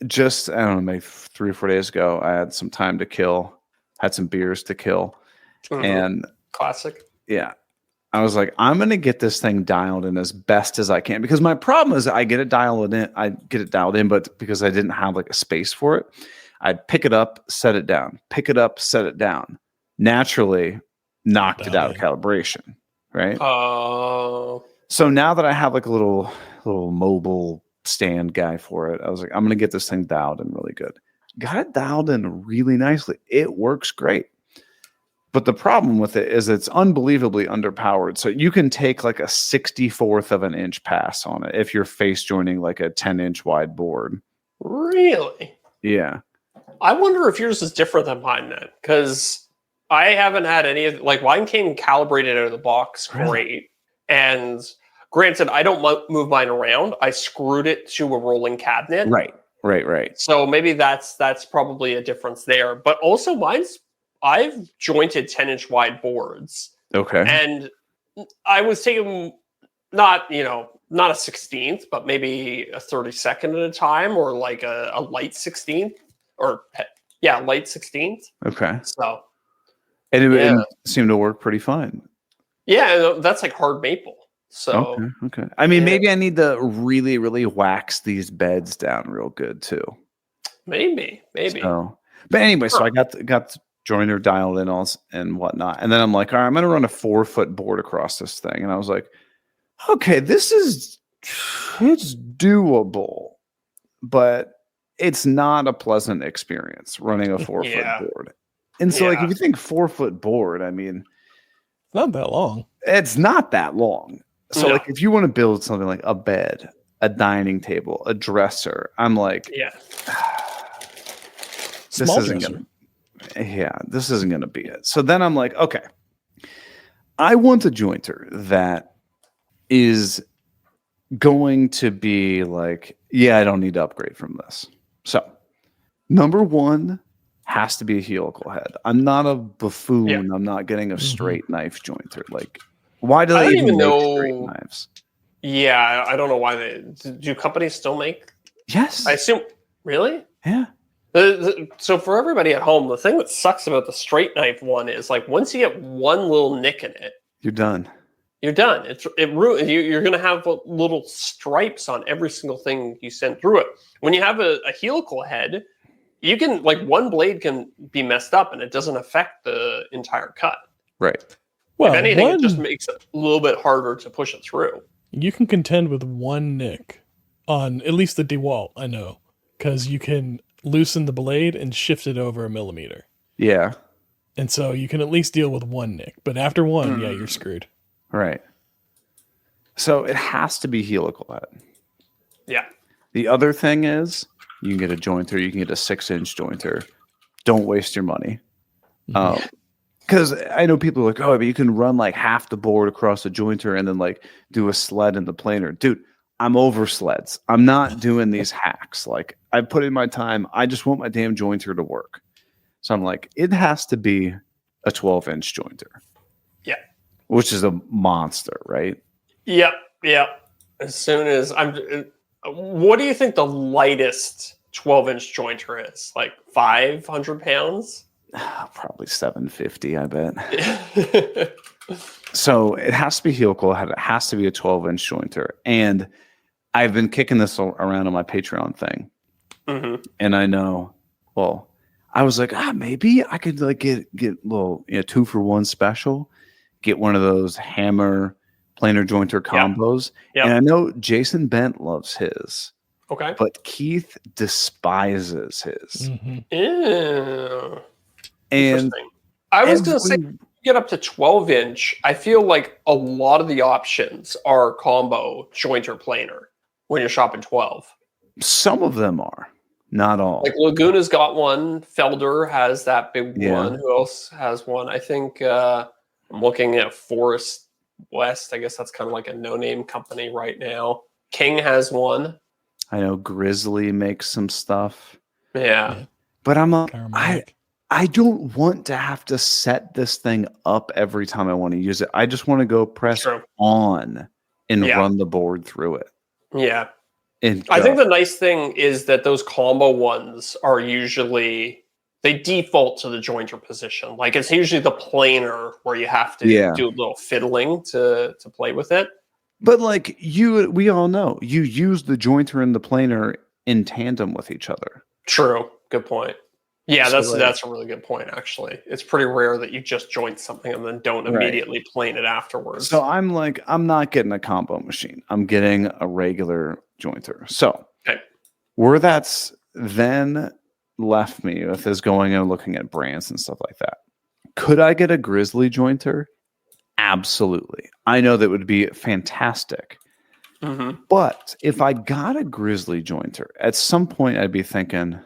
just, I don't know, maybe 3 or 4 days ago, I had some time to kill, had some beers to kill. Mm-hmm. And classic. Yeah. I was like, I'm going to get this thing dialed in as best as I can, because my problem is I get it dialed in, but because I didn't have like a space for it, I'd pick it up, set it down, pick it up, set it down. Naturally knocked it out of calibration. Right. Oh. So now that I have like a little mobile stand guy for it, I was like, I'm going to get this thing dialed in really good. Got it dialed in really nicely. It works great. But the problem with it is it's unbelievably underpowered. So you can take like a 64th of an inch pass on it if you're face joining like a 10-inch wide board. Really? Yeah. I wonder if yours is different than mine then, because I haven't had any of, like, mine came calibrated out of the box great. And Granted, I don't move mine around. I screwed it to a rolling cabinet. Right. So maybe that's probably a difference there. But also I've jointed 10-inch wide boards. Okay. And I was taking not a 16th, but maybe a 32nd at a time, or like a light 16th, or light 16th. Okay. So, and it seemed to work pretty fine. Yeah, that's like hard maple. So okay. I mean, maybe I need to really, really wax these beds down real good too. Maybe. So, but anyway, so I got the joiner dialed in and whatnot, and then I'm like, all right, I'm gonna run a 4-foot board across this thing, and I was like, okay, it's doable, but it's not a pleasant experience running a 4-foot board. And so, like, if you think 4-foot board, I mean, it's not that long. It's not that long. So, like, if you want to build something like a bed, a dining table, a dresser, I'm like, this isn't gonna be it. So then I'm like, okay, I want a jointer that is going to be like, I don't need to upgrade from this. So, number one has to be a helical head. I'm not a buffoon. Yeah. I'm not getting a straight knife jointer. Like, why do they even make straight knives? Yeah, I don't know why do companies still make? Yes. I assume. Really? Yeah. So for everybody at home, the thing that sucks about the straight knife one is, like, once you get one little nick in it, you're done. You're done. You're going to have little stripes on every single thing you send through it. When you have a helical head, you can, like, one blade can be messed up and it doesn't affect the entire cut. Right. Well, if anything, it just makes it a little bit harder to push it through. You can contend with one nick on at least the DeWalt, I know, because you can loosen the blade and shift it over 1 millimeter. Yeah. And so you can at least deal with one nick. But after one, you're screwed. Right. So it has to be helical head. Yeah. The other thing is, you can get a jointer. You can get a 6-inch jointer. Don't waste your money. Because I know people are like, oh, but you can run like half the board across the jointer and then like do a sled in the planer. Dude, I'm over sleds. I'm not doing these hacks. Like, I put in my time. I just want my damn jointer to work. So I'm like, it has to be a 12-inch jointer. Yeah. Which is a monster, right? Yep. As soon as what do you think the lightest 12-inch jointer is? Like 500 pounds? Probably 750, I bet. So it has to be helical. It has to be a 12-inch jointer. And I've been kicking this around on my Patreon thing. Mm-hmm. And I know, well, I was like, maybe I could like get a little 2-for-1 special. Get one of those hammer planer jointer combos. Yep. And I know Jason Bent loves his. Okay. But Keith despises his. Mm-hmm. Ew. And I was going to say, get up to 12-inch, I feel like a lot of the options are combo jointer planer when you're shopping 12. Some of them are, not all. Like Laguna's got one. Felder has that big one. Who else has one? I think I'm looking at Forest West. I guess that's kind of like a no-name company right now. King has one. I know Grizzly makes some stuff. Yeah. But I'm like, I don't want to have to set this thing up every time I want to use it. I just want to go press on and run the board through it. Yeah. And I think the nice thing is that those combo ones are usually, they default to the jointer position. Like, it's usually the planer where you have to do a little fiddling to play with it. But like we all know, you use the jointer and the planer in tandem with each other. True. Good point. Yeah, so that's a really good point, actually. It's pretty rare that you just joint something and then don't immediately plane it afterwards. So I'm like, I'm not getting a combo machine. I'm getting a regular jointer. So where that's then left me with is going and looking at brands and stuff like that. Could I get a Grizzly jointer? Absolutely. I know that would be fantastic. Mm-hmm. But if I got a Grizzly jointer, at some point I'd be thinking,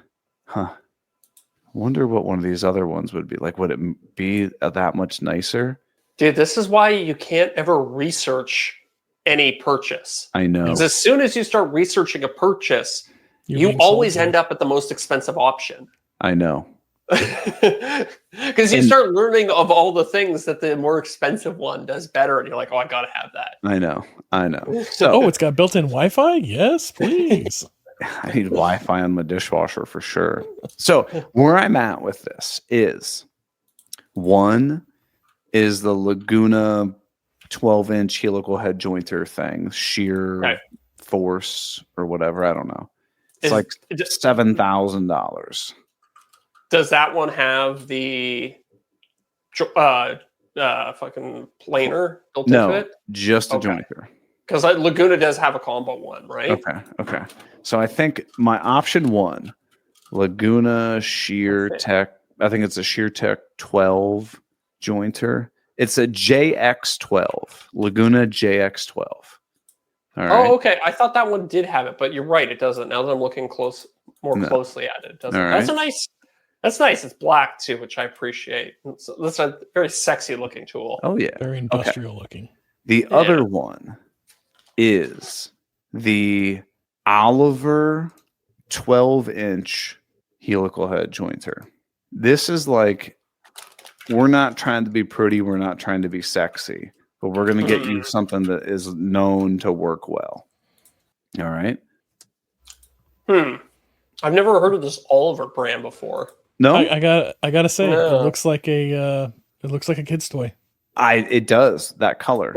wonder what one of these other ones would be like. Would it be that much nicer? Dude, this is why you can't ever research any purchase. I know. Because as soon as you start researching a purchase, you always end up at the most expensive option. I know. Because you start learning of all the things that the more expensive one does better, and you're like, oh, I gotta have that. I know. So, it's got built-in Wi-Fi? Yes, please. I need Wi-Fi on my dishwasher for sure. So where I'm at with this is, one is the Laguna 12-inch helical head jointer thing, sheer force or whatever. I don't know. It's like $7,000. Does that one have the fucking planer built into it? Just a jointer. Because Laguna does have a combo one, right? Okay. So I think my option one, Laguna Sheer Tech, I think it's a Sheer Tech 12 jointer. It's a JX12, Laguna JX12. All right. Oh, okay. I thought that one did have it, but you're right, it doesn't. Now that I'm looking closely at it, it doesn't. Right. That's nice. It's black too, which I appreciate. That's a very sexy looking tool. Oh yeah, very industrial looking. The other one is the Oliver 12-inch helical head jointer. This is like, we're not trying to be pretty, we're not trying to be sexy, but we're going to get you something that is known to work well. All right. I've never heard of this Oliver brand before. No, I gotta say, it looks like a kid's toy. It does, that color.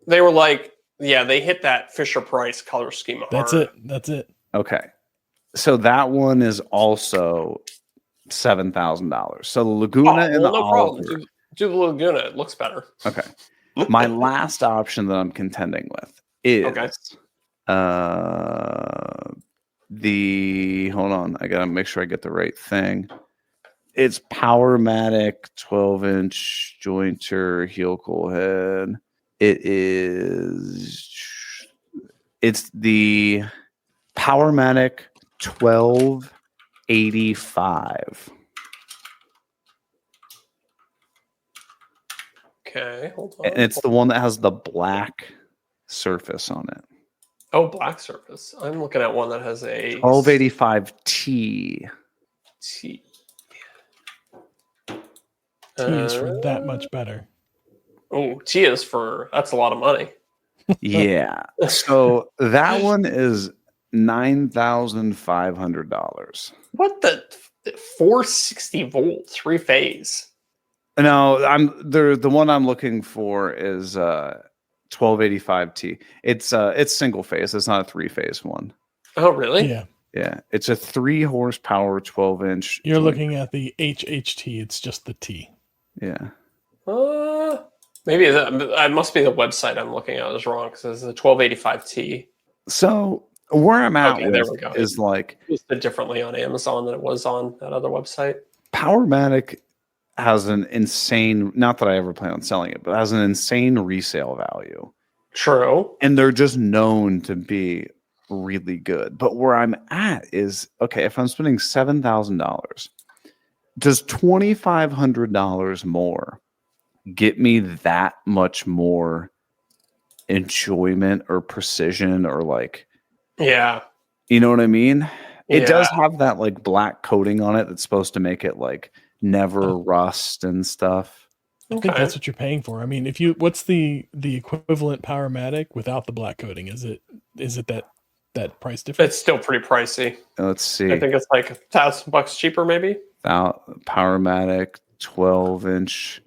They were like, they hit that Fisher Price color scheme hard. That's it. Okay, so that one is also $7,000. So the Laguna and the Oliver. Problem. Do the Laguna. It looks better. Okay. My last option that I'm contending with is hold on, I gotta make sure I get the right thing. It's Powermatic 12-inch jointer helical head. It's the Powermatic 1285. Okay, hold on. And it's the one that has the black surface on it. Oh, black surface. I'm looking at one that has a 1285T. T. T is for that much better. Oh, T is for, that's a lot of money. Yeah. So that one is $9,500. What the 460 volt 3-phase? No, the one I'm looking for is 1285T. It's single phase. It's not a 3-phase one. Oh, really? Yeah. It's a 3 horsepower 12-inch. You're looking at the HHT. It's just the T. Yeah. Maybe that must be the website I'm looking at is wrong because it's the 1285T. So where I'm at there we go. Is like it's differently on Amazon than it was on that other website. Powermatic has an insane, not that I ever plan on selling it, but has an insane resale value. True. And they're just known to be really good. But where I'm at is, okay, if I'm spending $7,000, does $2,500 more get me that much more enjoyment or precision or like, you know what I mean? It does have that like black coating on it that's supposed to make it like never rust and stuff. I think that's what you're paying for. I mean, what's the equivalent Powermatic without the black coating? Is it that price difference? It's still pretty pricey. Let's see. I think it's like $1,000 cheaper, maybe. Powermatic 12-inch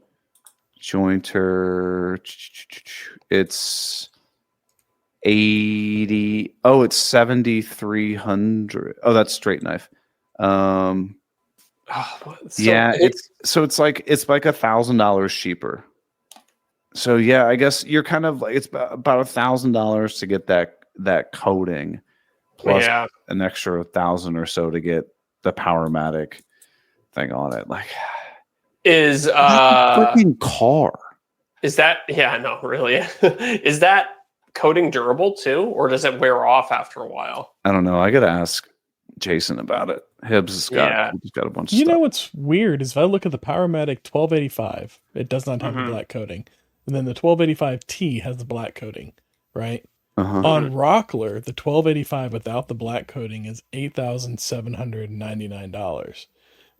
jointer. It's 80. Oh, it's 7,300. Oh, that's straight knife. It's like $1,000 cheaper. So yeah, I guess you're kind of like, it's about $1,000 to get that coating, plus an extra 1,000 or so to get the Powermatic thing on it. Like, is freaking car. Is that no, really? Is that coating durable too, or does it wear off after a while? I don't know. I gotta ask Jason about it. Hibbs has got a bunch of stuff. Know what's weird is if I look at the Powermatic 1285, it does not have the black coating. And then the 1285T has the black coating. right? Uh-huh. On Rockler, the 1285 without the black coating is $8,799.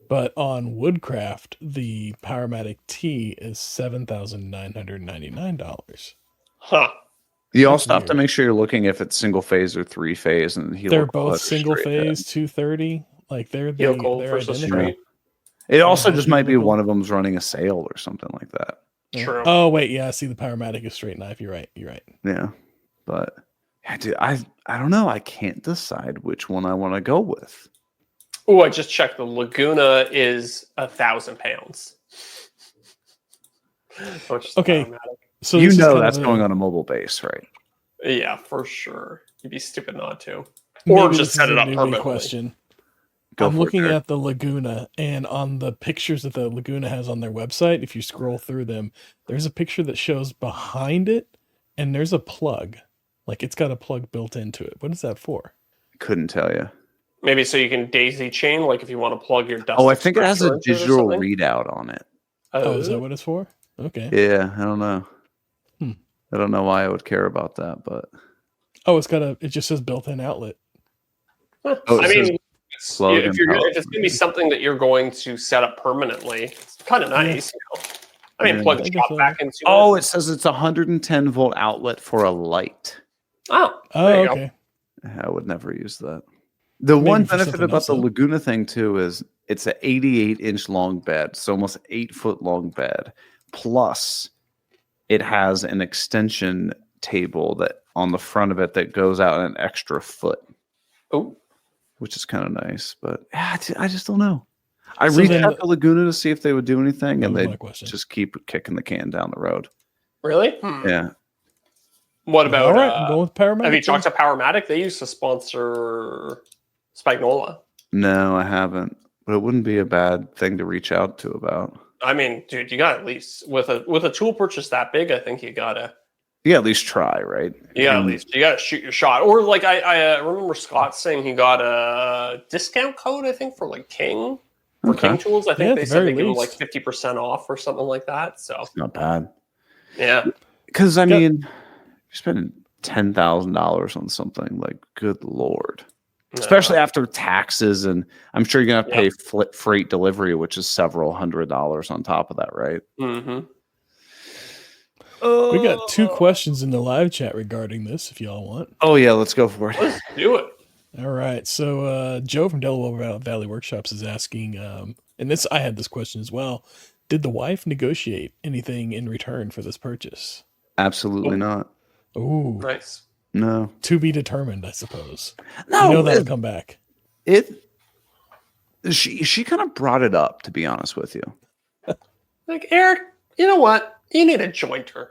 But on Woodcraft, the Powermatic T is $7,999. Huh. You That's also have to weird. make sure you're looking if it's single phase or three phase, and They're helical both has a single straight phase, head. 230. Like they're Helical they're versus identical. straight. It also both just might be helical. one of them's running a sale or something like that. Yeah. True. Oh wait, yeah. See, the Powermatic is straight knife. You're right. You're right. Yeah, but yeah, dude, I don't know. I can't decide which one I want to go with. Oh, I just checked. The Laguna is 1,000 pounds. Which is Okay. Powermatic. So You this is know kind that's of going on a mobile base, right? Yeah, for sure. You'd be stupid not to. maybe Or this just is set a it up newbie permanently. question. Go I'm for it, looking Derek. at the Laguna, and on the pictures that the Laguna has on their website, if you scroll through them, there's a picture that shows behind it, and there's a plug. Like it's got a plug built into it. What is that for? Couldn't tell you. Maybe so you can daisy chain, like if you want to plug your dust. Oh, I think it has extractor a into it or digital something. readout on it. Oh, is that what it's for? Okay. Yeah, I don't know. Hmm. I don't know why I would care about that, but Oh, it just says built-in outlet. Huh. Oh, it I says mean, plug if and you're power. if it's going to be something that you're going to set up permanently, it's kind of nice. You know? I mean, Yeah. plug I the guess shop so. back into Oh, it. it says it's a 110 volt outlet for a light. Oh, Oh, there you okay. I would never use that. The Maybe one for benefit something about else, the though. Laguna thing too is it's an 88-inch long bed, so almost 8-foot long bed. Plus, it has an extension table that on the front of it that goes out an extra foot, Oh, which is kind of nice. But yeah, I just don't know. I So reached then out to Laguna to see if they would do anything, That and was they my question. just keep kicking the can down the road. really? Yeah. What about? All right, I'm going with Powermatic. Have you then. talked to Powermatic? They used to sponsor Spagnola. No, I haven't. But it wouldn't be a bad thing to reach out to about. I mean, dude, you got at least with a tool purchase that big. I think you gotta You at least try, right? at least you gotta shoot your shot. Or like I remember Scott saying he got a discount code. I think for like King for Okay. King tools. I Yeah, think at they the said they very give him like least. 50% off or something like that. So Not bad. yeah, Because I Got- mean, you're spending $10,000 on something like, good lord. Especially after taxes, and I'm sure you're gonna have to pay freight delivery, which is several $100s on top of that, right? Mm-hmm. We got 2 questions in the live chat regarding this, if y'all want. Oh yeah, let's go for it. Let's do it. All right. So Joe from Delaware Valley Workshops is asking, and this I had this question as well. Did the wife negotiate anything in return for this purchase? Absolutely not. Ooh, Nice. No. to be determined, I suppose. No, You know that'll come back. She kind of brought it up, to be honest with you. Like, Eric, you know what? You need a jointer.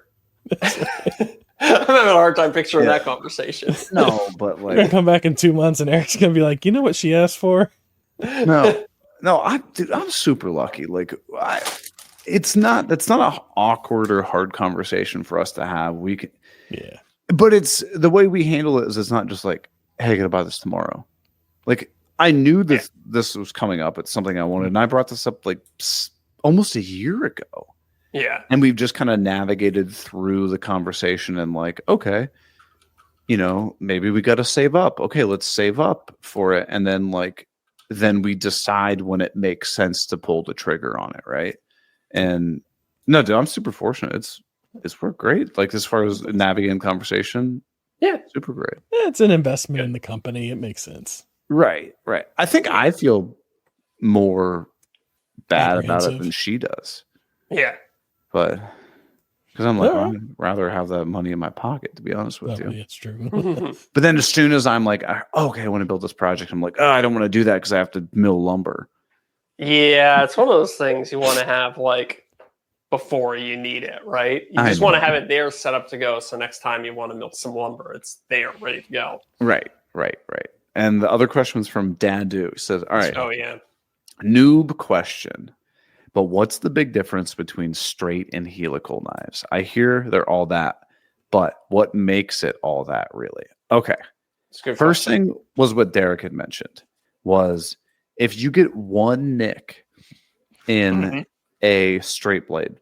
I'm having a hard time picturing that conversation. No, but We're gonna like come back in 2 months, and Eric's gonna be like, "You know what she asked for?" no, I'm super lucky. Like that's not an awkward or hard conversation for us to have. We can, Yeah. but it's the way we handle it is it's not just like, hey, I gotta buy this tomorrow. Like I knew this was coming up. It's something I wanted, and I brought this up like almost a year ago. Yeah. And we've just kind of navigated through the conversation and like, okay, maybe we got to save up. Okay, let's save up for it. And then we decide when it makes sense to pull the trigger on it. Right. And no, dude, I'm super fortunate. It's worked great. Like as far as navigating conversation. Yeah. Super great. It's an investment in the company. It makes sense. Right. I think I feel more bad about it Apprehensive. than she does. Yeah. But because I'm like, All well, right. I'd rather have that money in my pocket, to be honest with you. It's true. But then as soon as I'm like, okay, I want to build this project, I'm like, oh, I don't want to do that because I have to mill lumber. Yeah, it's one of those things you want to have like before you need it, right? You just want to have it there set up to go. So next time you want to mill some lumber, it's there, ready to go. Right. And the other question was from Dadu. He says, all right, Oh yeah. noob question. But what's the big difference between straight and helical knives? I hear they're all that, but what makes it all that really? Okay. It's a good First question. thing was what Deric had mentioned was if you get one nick in a straight blade,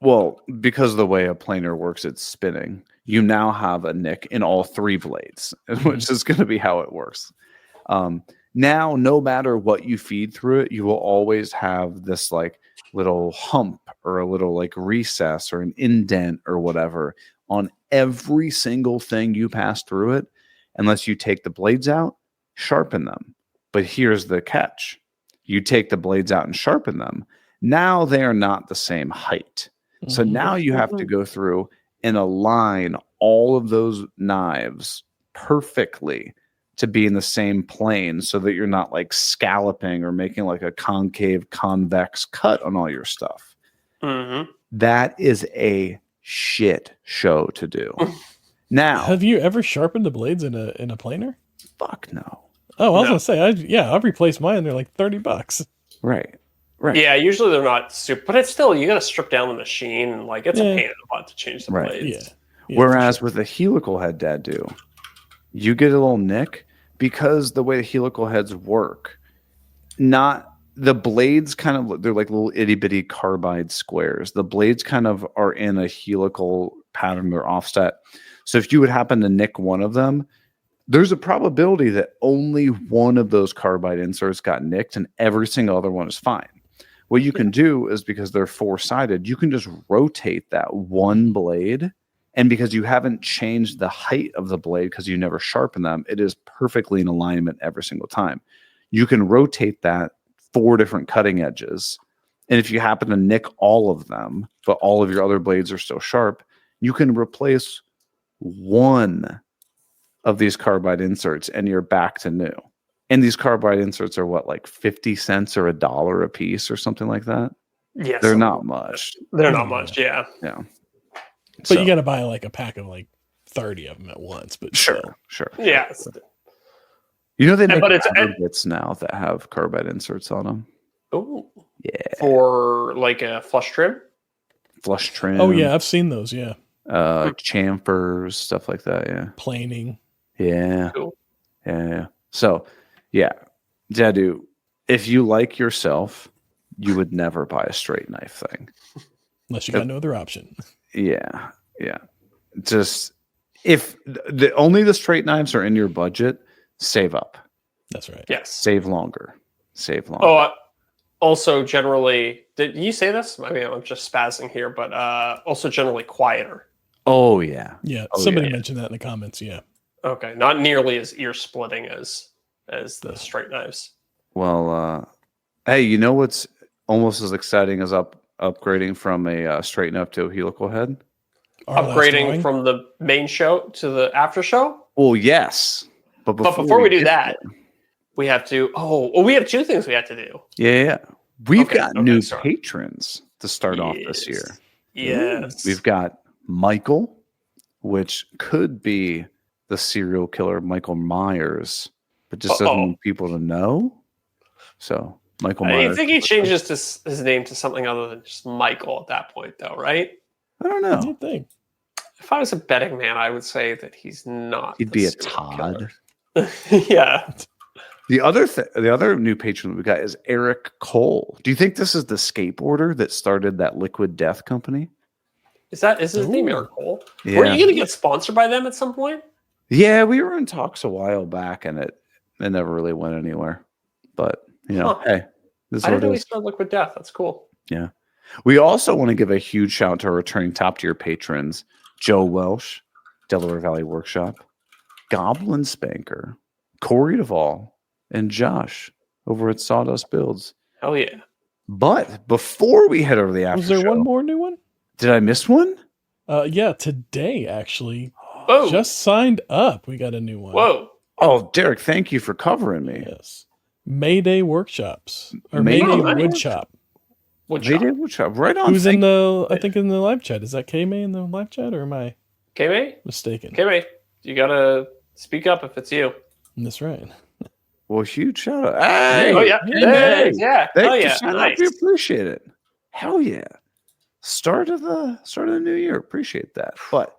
well, because of the way a planer works, it's spinning. you now have a nick in all 3 blades, which is going to be how it works. Now, no matter what you feed through it, you will always have this like little hump or a little like recess or an indent or whatever on every single thing you pass through it, unless you take the blades out, sharpen them. But here's the catch. You take the blades out and sharpen them. Now they are not the same height. So now you have to go through and align all of those knives perfectly to be in the same plane so that you're not like scalloping or making like a concave convex cut on all your stuff. That is a shit show to do. Now, have you ever sharpened the blades in a planer? Fuck no. Oh, I was gonna say, I've replaced mine. They're like $30. Right. Yeah, usually they're not super, but it's still, you got to strip down the machine and like it's a pain in the butt to change the blades. Yeah, whereas with a helical head, Dad, you get a little nick because the way the helical heads work, not the blades kind of, they're like little itty bitty carbide squares. The blades kind of are in a helical pattern, they're offset. So if you would happen to nick one of them, there's a probability that only one of those carbide inserts got nicked and every single other one is fine. What you can do is, because they're 4-sided, you can just rotate that one blade. And because you haven't changed the height of the blade because you never sharpen them, it is perfectly in alignment every single time. You can rotate that 4 different cutting edges. And if you happen to nick all of them, but all of your other blades are still sharp, you can replace one of these carbide inserts and you're back to new. And these carbide inserts are what, like 50 cents or $1 a piece or something like that? Yeah. They're not much. They're not much, yeah. Yeah. But you got to buy like a pack of like 30 of them at once. But sure. Yeah. You know they make bits now that have carbide inserts on them. Oh. Yeah. For like a flush trim? Flush trim. Oh, yeah. I've seen those. Yeah. Chamfers, stuff like that. Yeah. Planing. Yeah. Cool. Yeah. So, yeah. Jadu, if you like yourself, you would never buy a straight knife thing. Unless you got no other option. Yeah. Just if only the straight knives are in your budget, save up. That's right. Yes. Save longer. Oh, also generally, did you say this? I mean, I'm just spazzing here, but also generally quieter. Oh yeah. Yeah. Somebody mentioned that in the comments. Yeah. Okay. Not nearly as ear splitting as the straight knives. Well, hey, you know what's almost as exciting as upgrading from a straight knife to a helical head? Upgrading from the main show to the after show? Well, yes. But before we do that, we have to. We have 2 things we have to do. Yeah. We've got new patrons to start off this year. Yes. We've got Michael, which could be the serial killer Michael Myers, but just doesn't want people to know. So Michael Myers. I think he changes his name to something other than just Michael at that point, though, right? I don't know. What do you think? If I was a betting man, I would say that he's not. He'd be a Todd. Yeah. The other new patron that we got is Eric Cole. Do you think this is the skateboarder that started that Liquid Death company? Is his name Eric Cole? Yeah. Were you going to get sponsored by them at some point? Yeah, we were in talks a while back, and it never really went anywhere. But hey, this is I what didn't know it he is. started Liquid Death. That's cool. Yeah. We also want to give a huge shout out to our returning top tier patrons: Joe Welsh, Delaware Valley Workshop, Goblin Spanker, Corey Duvall, and Josh over at Sawdust Builds. Hell yeah. But before we head over to the after Was there show, one more new one? Did I miss one? Yeah, today actually. Oh. Just signed up. We got a new one. Whoa. Oh, Deric, thank you for covering me. Yes. Mayday Workshops. Or Mayday Mayday Woodshop. Mayday Woodshop. Right on. Who's in the live chat? Is that K-May in the live chat, or am I K-May? mistaken? K-May, you got to speak up if it's you. That's right. Well, huge shout out. Hey! Oh, yeah. Hey! Yeah. Thank you. you so much. Nice. We appreciate it. Hell yeah. Start of the new year. Appreciate that. But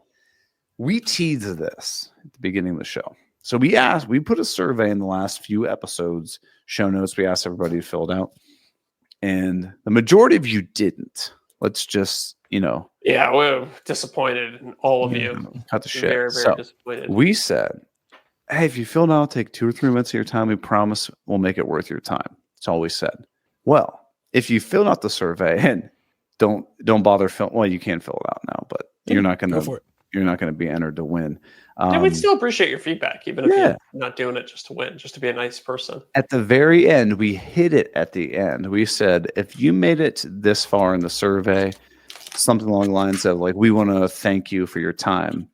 we teased this at the beginning of the show. So we put a survey in the last few episodes, show notes. We asked everybody to fill it out. And the majority of you didn't. Let's just Yeah, we're disappointed in all of you. cut the shit. Very, very disappointed. We said, hey, if you fill it out, take 2 or 3 minutes of your time. We promise we'll make it worth your time. That's all we said. Well, if you filled out the survey and don't bother filling. Well, you can fill it out now, but you're not going to be entered to win. We'd still appreciate your feedback, even if you're not doing it just to win, just to be a nice person. At the very end, we hit it at the end. We said, if you made it this far in the survey, something along the lines of like, we want to thank you for your time.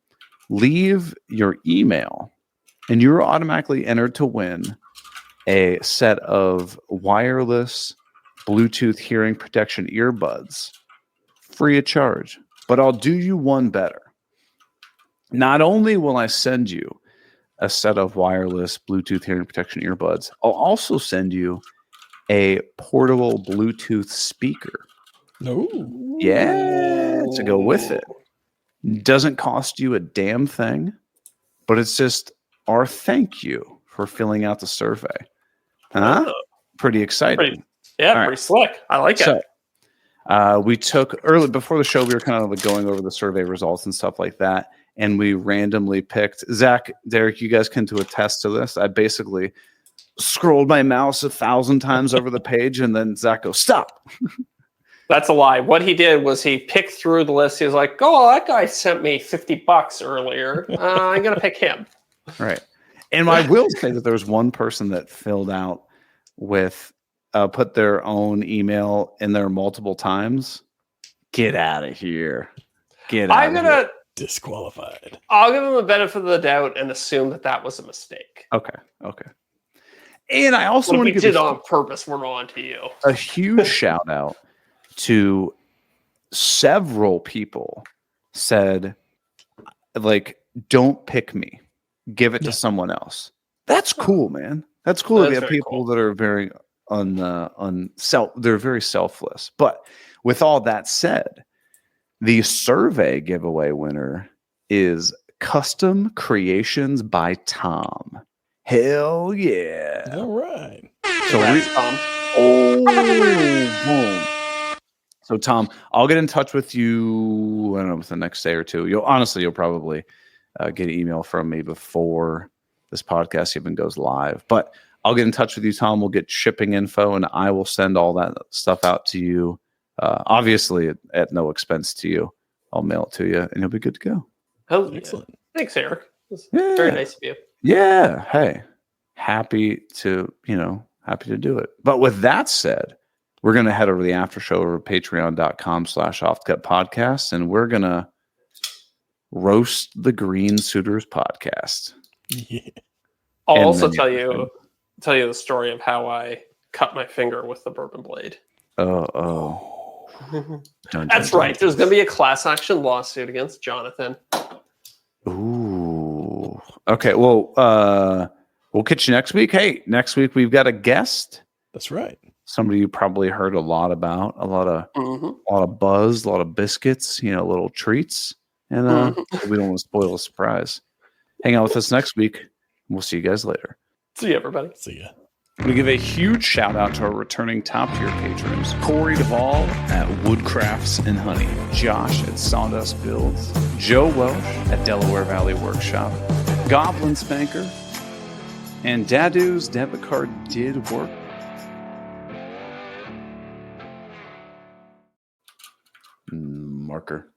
Leave your email, and you're automatically entered to win a set of wireless Bluetooth hearing protection earbuds, free of charge. But I'll do you one better. Not only will I send you a set of wireless Bluetooth hearing protection earbuds, I'll also send you a portable Bluetooth speaker. Ooh. Yeah, to go with it. Doesn't cost you a damn thing, but it's just our thank you for filling out the survey. Huh? Pretty exciting. Pretty slick. I like it. We took early before the show, we were kind of like going over the survey results and stuff like that. And we randomly picked Zach, Deric, you guys can attest to this. I basically scrolled my mouse 1,000 times over the page, and then Zach goes, stop. That's a lie. What he did was he picked through the list. He was like, oh, that guy sent me $50 earlier. I'm going to pick him. Right. And I will say that there was one person that filled out with, put their own email in there multiple times. Get out of here. Disqualified. I'll give him the benefit of the doubt and assume that was a mistake. Okay. And I also want to give on purpose. We're on to you. A huge shout out to several people said, like, don't pick me. Give it to someone else. That's cool, man. That's cool that we have people that are very they're very selfless. But with all that said, the survey giveaway winner is Custom Creations by Tom. Hell yeah. All right. So Tom. Boom. So Tom, I'll get in touch with you, I don't know, within the next day or two. You'll probably get an email from me before this podcast even goes live. But I'll get in touch with you, Tom. We'll get shipping info, and I will send all that stuff out to you. Obviously, at no expense to you. I'll mail it to you, and you'll be good to go. Oh, excellent. Thanks, Eric. Very nice of you. Yeah. Hey, happy to do it. But with that said, we're going to head over to the after show over patreon.com/offcutpodcast, and we're going to roast the Green Suitors podcast. Yeah. I'll also tell you the story of how I cut my finger with the bourbon blade. Oh. That's right. There's going to be a class action lawsuit against Jonathan. Ooh. Okay. Well, we'll catch you next week. Hey, next week we've got a guest. That's right. Somebody you probably heard a lot about. A lot of buzz, a lot of biscuits. Little treats, and we don't want to spoil the surprise. Hang out with us next week. We'll see you guys later. See you, everybody. See ya. We give a huge shout out to our returning top tier patrons: Corey Duvall at Woodcrafts and Honey, Josh at Sawdust Builds, Joe Welsh at Delaware Valley Workshop, Goblin Spanker, and Dadu's debit card did work. Marker.